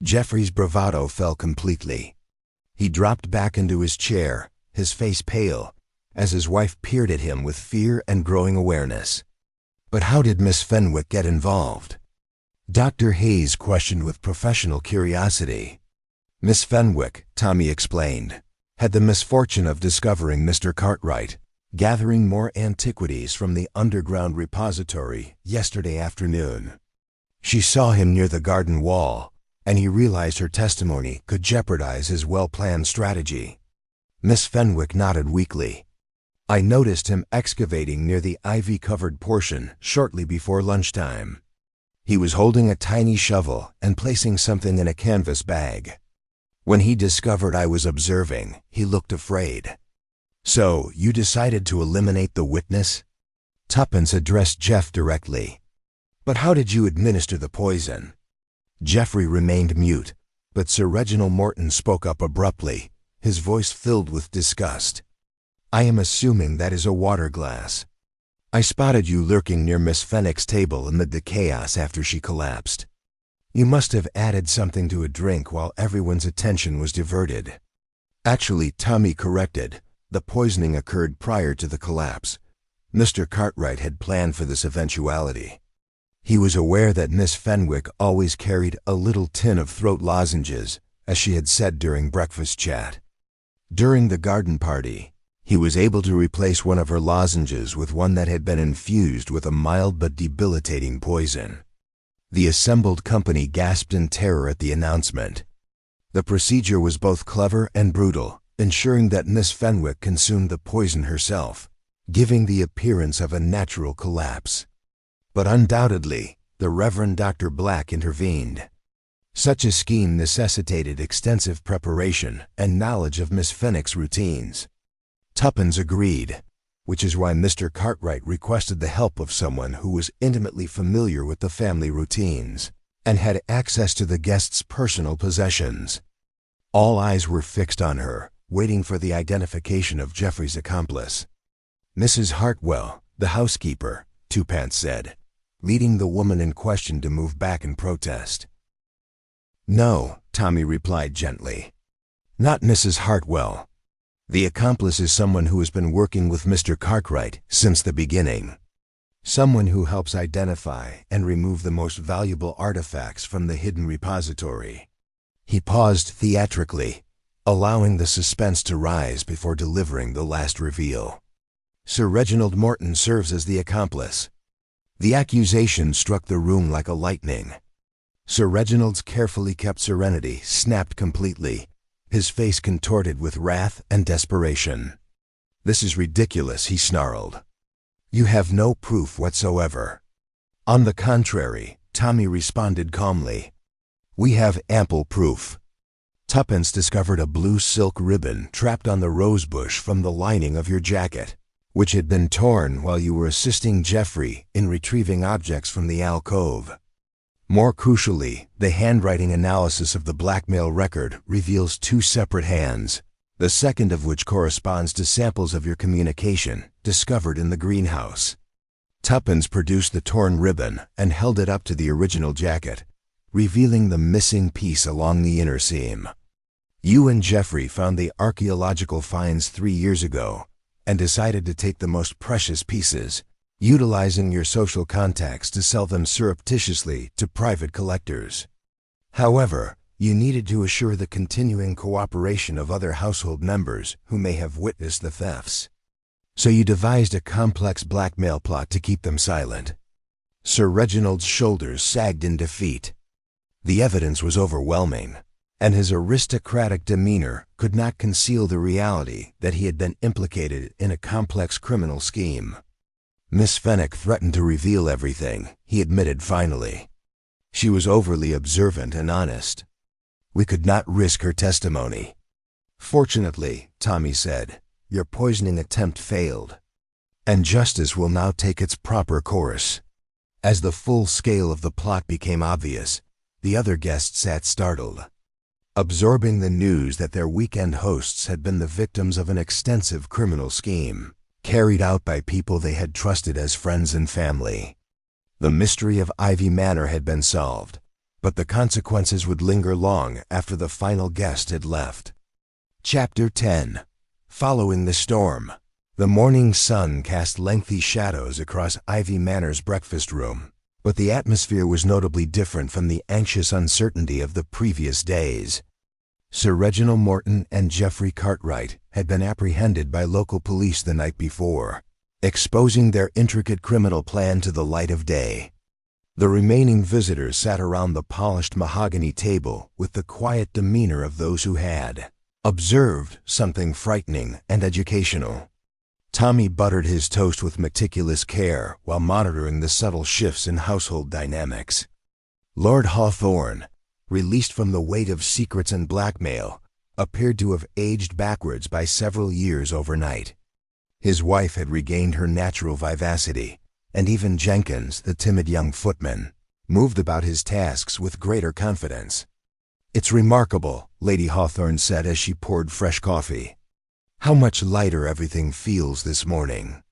Geoffrey's bravado fell completely. He dropped back into his chair, his face pale, as his wife peered at him with fear and growing awareness. "But how did Miss Fenwick get involved?" Dr. Hayes questioned with professional curiosity. "Miss Fenwick," Tommy explained, "had the misfortune of discovering Mr. Cartwright gathering more antiquities from the underground repository yesterday afternoon. She saw him near the garden wall, and he realized her testimony could jeopardize his well-planned strategy." Miss Fenwick nodded weakly. "I noticed him excavating near the ivy-covered portion shortly before lunchtime. He was holding a tiny shovel and placing something in a canvas bag. When he discovered I was observing, he looked afraid." "So, you decided to eliminate the witness?" Tuppence addressed Jeff directly. "But how did you administer the poison?" Geoffrey remained mute, but Sir Reginald Morton spoke up abruptly, his voice filled with disgust. "I am assuming that is a water glass. I spotted you lurking near Miss Fenwick's table amid the chaos after she collapsed. You must have added something to a drink while everyone's attention was diverted." "Actually," Tommy corrected, "the poisoning occurred prior to the collapse. Mr. Cartwright had planned for this eventuality. He was aware that Miss Fenwick always carried a little tin of throat lozenges, as she had said during breakfast chat. During the garden party, he was able to replace one of her lozenges with one that had been infused with a mild but debilitating poison." The assembled company gasped in terror at the announcement. The procedure was both clever and brutal, ensuring that Miss Fenwick consumed the poison herself, giving the appearance of a natural collapse. But undoubtedly, the Reverend Dr. Black intervened. Such a scheme necessitated extensive preparation and knowledge of Miss Fenwick's routines. Tuppence agreed, which is why Mr. Cartwright requested the help of someone who was intimately familiar with the family routines and had access to the guests' personal possessions. All eyes were fixed on her, waiting for the identification of Geoffrey's accomplice. "Mrs. Hartwell, the housekeeper," Tuppence said, leading the woman in question to move back in protest. "No," Tommy replied gently. "Not Mrs. Hartwell. The accomplice is someone who has been working with Mr. Cartwright since the beginning. Someone who helps identify and remove the most valuable artifacts from the hidden repository." He paused theatrically, allowing the suspense to rise before delivering the last reveal. Sir Reginald Morton serves as the accomplice. The accusation struck the room like a lightning. Sir Reginald's carefully kept serenity snapped completely, his face contorted with wrath and desperation. "This is ridiculous," he snarled. "You have no proof whatsoever." "On the contrary," Tommy responded calmly. "We have ample proof." Tuppence discovered a blue silk ribbon trapped on the rosebush from the lining of your jacket, which had been torn while you were assisting Geoffrey in retrieving objects from the alcove. More crucially, the handwriting analysis of the blackmail record reveals two separate hands, the second of which corresponds to samples of your communication discovered in the greenhouse. Tuppence produced the torn ribbon and held it up to the original jacket, revealing the missing piece along the inner seam. "You and Geoffrey found the archaeological finds 3 years ago and decided to take the most precious pieces, utilizing your social contacts to sell them surreptitiously to private collectors. However, you needed to assure the continuing cooperation of other household members who may have witnessed the thefts. So you devised a complex blackmail plot to keep them silent." Sir Reginald's shoulders sagged in defeat. The evidence was overwhelming, and his aristocratic demeanor could not conceal the reality that he had been implicated in a complex criminal scheme. "Miss Fenwick threatened to reveal everything," he admitted finally. "She was overly observant and honest. We could not risk her testimony." "Fortunately," Tommy said, "your poisoning attempt failed, and justice will now take its proper course." As the full scale of the plot became obvious, the other guests sat startled, absorbing the news that their weekend hosts had been the victims of an extensive criminal scheme, carried out by people they had trusted as friends and family. The mystery of Ivy Manor had been solved, but the consequences would linger long after the final guest had left. Chapter 10. Following the storm. The morning sun cast lengthy shadows across Ivy Manor's breakfast room, but the atmosphere was notably different from the anxious uncertainty of the previous days. Sir Reginald Morton and Geoffrey Cartwright had been apprehended by local police the night before, exposing their intricate criminal plan to the light of day. The remaining visitors sat around the polished mahogany table with the quiet demeanor of those who had observed something frightening and educational. Tommy buttered his toast with meticulous care while monitoring the subtle shifts in household dynamics. Lord Hawthorne, released from the weight of secrets and blackmail, appeared to have aged backwards by several years overnight. His wife had regained her natural vivacity, and even Jenkins, the timid young footman, moved about his tasks with greater confidence. "It's remarkable," Lady Hawthorne said as she poured fresh coffee, "how much lighter everything feels this morning.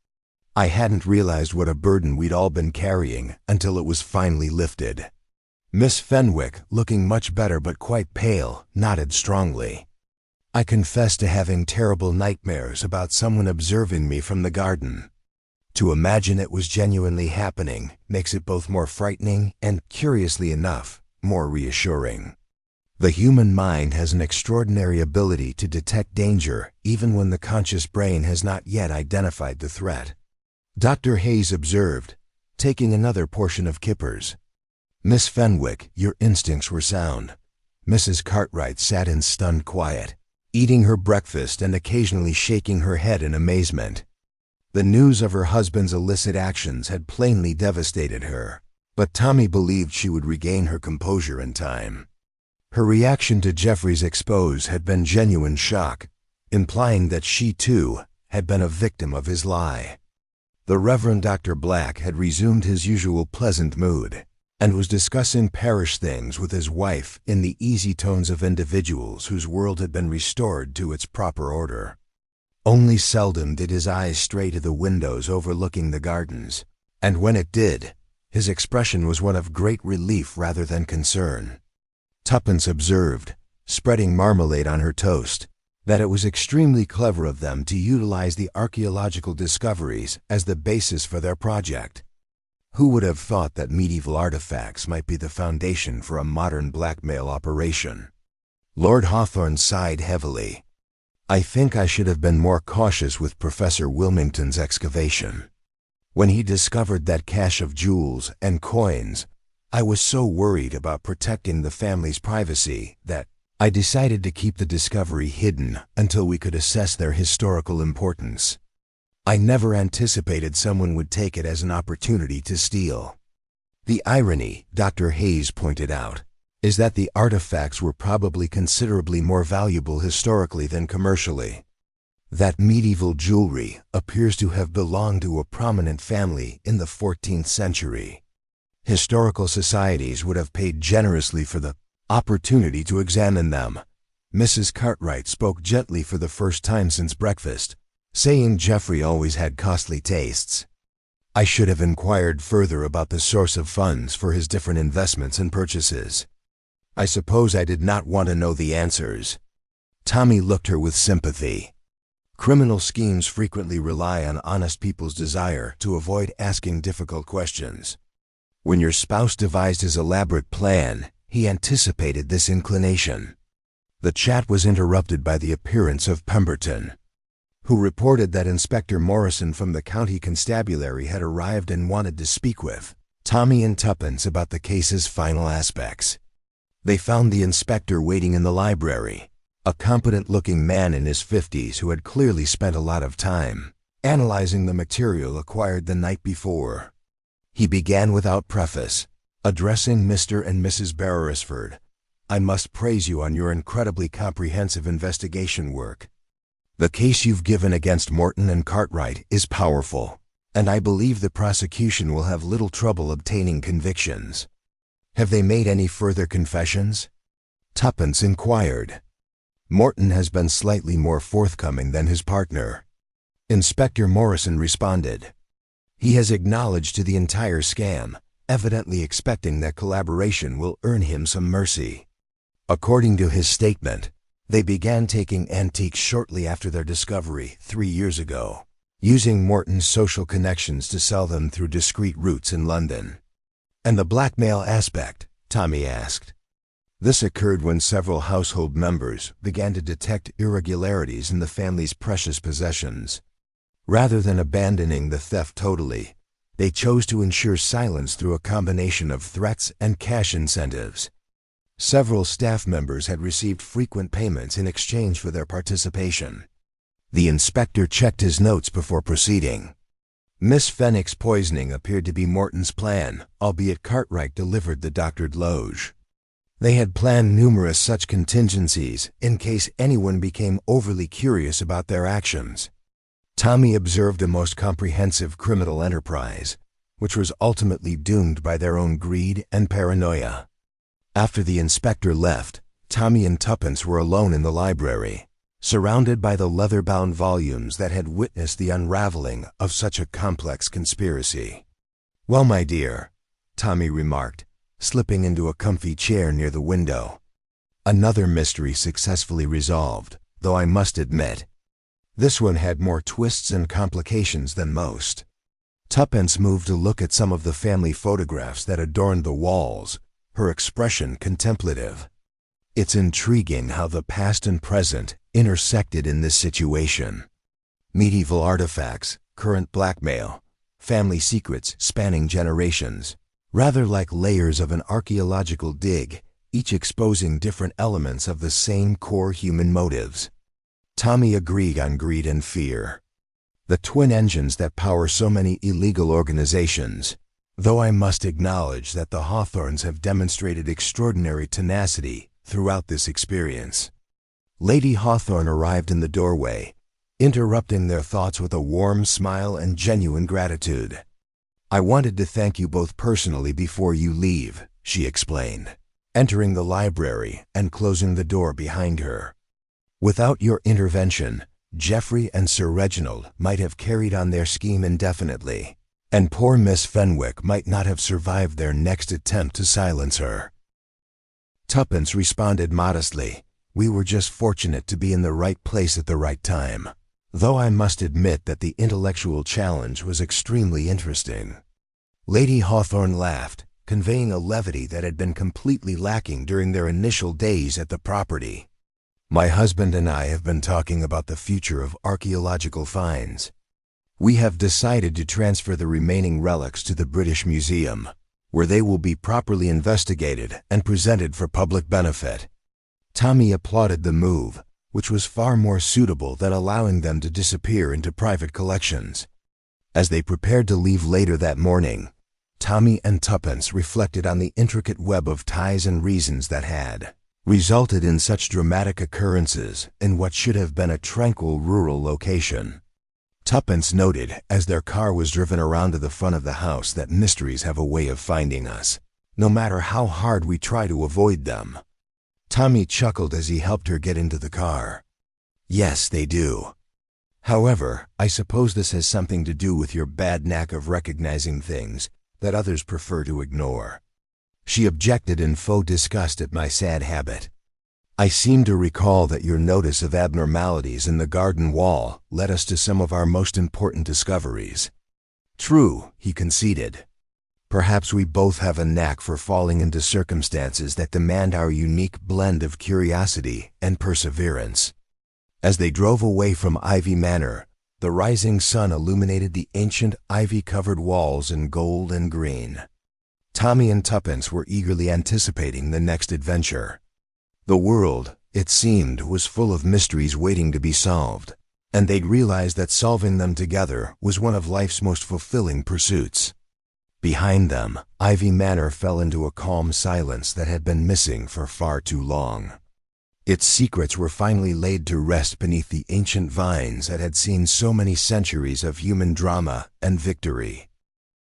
I hadn't realized what a burden we'd all been carrying until it was finally lifted." Miss Fenwick, looking much better but quite pale, nodded strongly. "I confess to having terrible nightmares about someone observing me from the garden. To imagine it was genuinely happening makes it both more frightening and, curiously enough, more reassuring. The human mind has an extraordinary ability to detect danger even when the conscious brain has not yet identified the threat," Dr. Hayes observed, taking another portion of kippers. "Miss Fenwick, your instincts were sound." Mrs. Cartwright sat in stunned quiet, eating her breakfast and occasionally shaking her head in amazement. The news of her husband's illicit actions had plainly devastated her, but Tommy believed she would regain her composure in time. Her reaction to Geoffrey's expose had been genuine shock, implying that she, too, had been a victim of his lie. The Reverend Dr. Black had resumed his usual pleasant mood, and was discussing parish things with his wife in the easy tones of individuals whose world had been restored to its proper order. Only seldom did his eyes stray to the windows overlooking the gardens, and when it did, his expression was one of great relief rather than concern. Tuppence observed, spreading marmalade on her toast, that it was extremely clever of them to utilize the archaeological discoveries as the basis for their project. Who would have thought that medieval artifacts might be the foundation for a modern blackmail operation? Lord Hawthorne sighed heavily. I think I should have been more cautious with Professor Wilmington's excavation. When he discovered that cache of jewels and coins, I was so worried about protecting the family's privacy that I decided to keep the discovery hidden until we could assess their historical importance. I never anticipated someone would take it as an opportunity to steal. The irony, Dr. Hayes pointed out, is that the artifacts were probably considerably more valuable historically than commercially. That medieval jewelry appears to have belonged to a prominent family in the 14th century. Historical societies would have paid generously for the opportunity to examine them. Mrs. Cartwright spoke gently for the first time since breakfast, saying Geoffrey always had costly tastes. I should have inquired further about the source of funds for his different investments and purchases. I suppose I did not want to know the answers. Tommy looked her with sympathy. Criminal schemes frequently rely on honest people's desire to avoid asking difficult questions. When your spouse devised his elaborate plan, he anticipated this inclination. The chat was interrupted by the appearance of Pemberton, who reported that Inspector Morrison from the County Constabulary had arrived and wanted to speak with Tommy and Tuppence about the case's final aspects. They found the inspector waiting in the library, a competent-looking man in his 50s who had clearly spent a lot of time analyzing the material acquired the night before. He began without preface, addressing Mr. and Mrs. Beresford. I must praise you on your incredibly comprehensive investigation work. The case you've given against Morton and Cartwright is powerful, and I believe the prosecution will have little trouble obtaining convictions. Have they made any further confessions? Tuppence inquired. Morton has been slightly more forthcoming than his partner. Inspector Morrison responded. He has acknowledged to the entire scam, evidently expecting that collaboration will earn him some mercy. According to his statement, they began taking antiques shortly after their discovery 3 years ago, using Morton's social connections to sell them through discreet routes in London. And the blackmail aspect? Tommy asked. This occurred when several household members began to detect irregularities in the family's precious possessions. Rather than abandoning the theft totally, they chose to ensure silence through a combination of threats and cash incentives. Several staff members had received frequent payments in exchange for their participation. The inspector checked his notes before proceeding. Miss Fenwick's poisoning appeared to be Morton's plan, albeit Cartwright delivered the doctored loge. They had planned numerous such contingencies in case anyone became overly curious about their actions. Tommy observed a most comprehensive criminal enterprise, which was ultimately doomed by their own greed and paranoia. After the inspector left, Tommy and Tuppence were alone in the library, surrounded by the leather-bound volumes that had witnessed the unraveling of such a complex conspiracy. "Well, my dear," Tommy remarked, slipping into a comfy chair near the window. "Another mystery successfully resolved, though I must admit, this one had more twists and complications than most." Tuppence moved to look at some of the family photographs that adorned the walls, her expression contemplative. "It's intriguing how the past and present intersected in this situation. Medieval artifacts, current blackmail, family secrets spanning generations, rather like layers of an archaeological dig, each exposing different elements of the same core human motives." Tommy agreed on greed and fear, the twin engines that power so many illegal organizations, though I must acknowledge that the Hawthorns have demonstrated extraordinary tenacity throughout this experience. Lady Hawthorne arrived in the doorway, interrupting their thoughts with a warm smile and genuine gratitude. "I wanted to thank you both personally before you leave," she explained, entering the library and closing the door behind her. "Without your intervention, Geoffrey and Sir Reginald might have carried on their scheme indefinitely, and poor Miss Fenwick might not have survived their next attempt to silence her." Tuppence responded modestly, "We were just fortunate to be in the right place at the right time, though I must admit that the intellectual challenge was extremely interesting." Lady Hawthorne laughed, conveying a levity that had been completely lacking during their initial days at the property. My husband and I have been talking about the future of archaeological finds. We have decided to transfer the remaining relics to the British Museum, where they will be properly investigated and presented for public benefit. Tommy applauded the move, which was far more suitable than allowing them to disappear into private collections. As they prepared to leave later that morning, Tommy and Tuppence reflected on the intricate web of ties and reasons that had resulted in such dramatic occurrences in what should have been a tranquil rural location. Tuppence noted as their car was driven around to the front of the house that mysteries have a way of finding us, no matter how hard we try to avoid them. Tommy chuckled as he helped her get into the car. Yes, they do. However, I suppose this has something to do with your bad knack of recognizing things that others prefer to ignore. She objected in faux disgust at my sad habit. I seem to recall that your notice of abnormalities in the garden wall led us to some of our most important discoveries. True, he conceded. Perhaps we both have a knack for falling into circumstances that demand our unique blend of curiosity and perseverance. As they drove away from Ivy Manor, the rising sun illuminated the ancient ivy-covered walls in gold and green. Tommy and Tuppence were eagerly anticipating the next adventure. The world, it seemed, was full of mysteries waiting to be solved, and they'd realized that solving them together was one of life's most fulfilling pursuits. Behind them, Ivy Manor fell into a calm silence that had been missing for far too long. Its secrets were finally laid to rest beneath the ancient vines that had seen so many centuries of human drama and victory.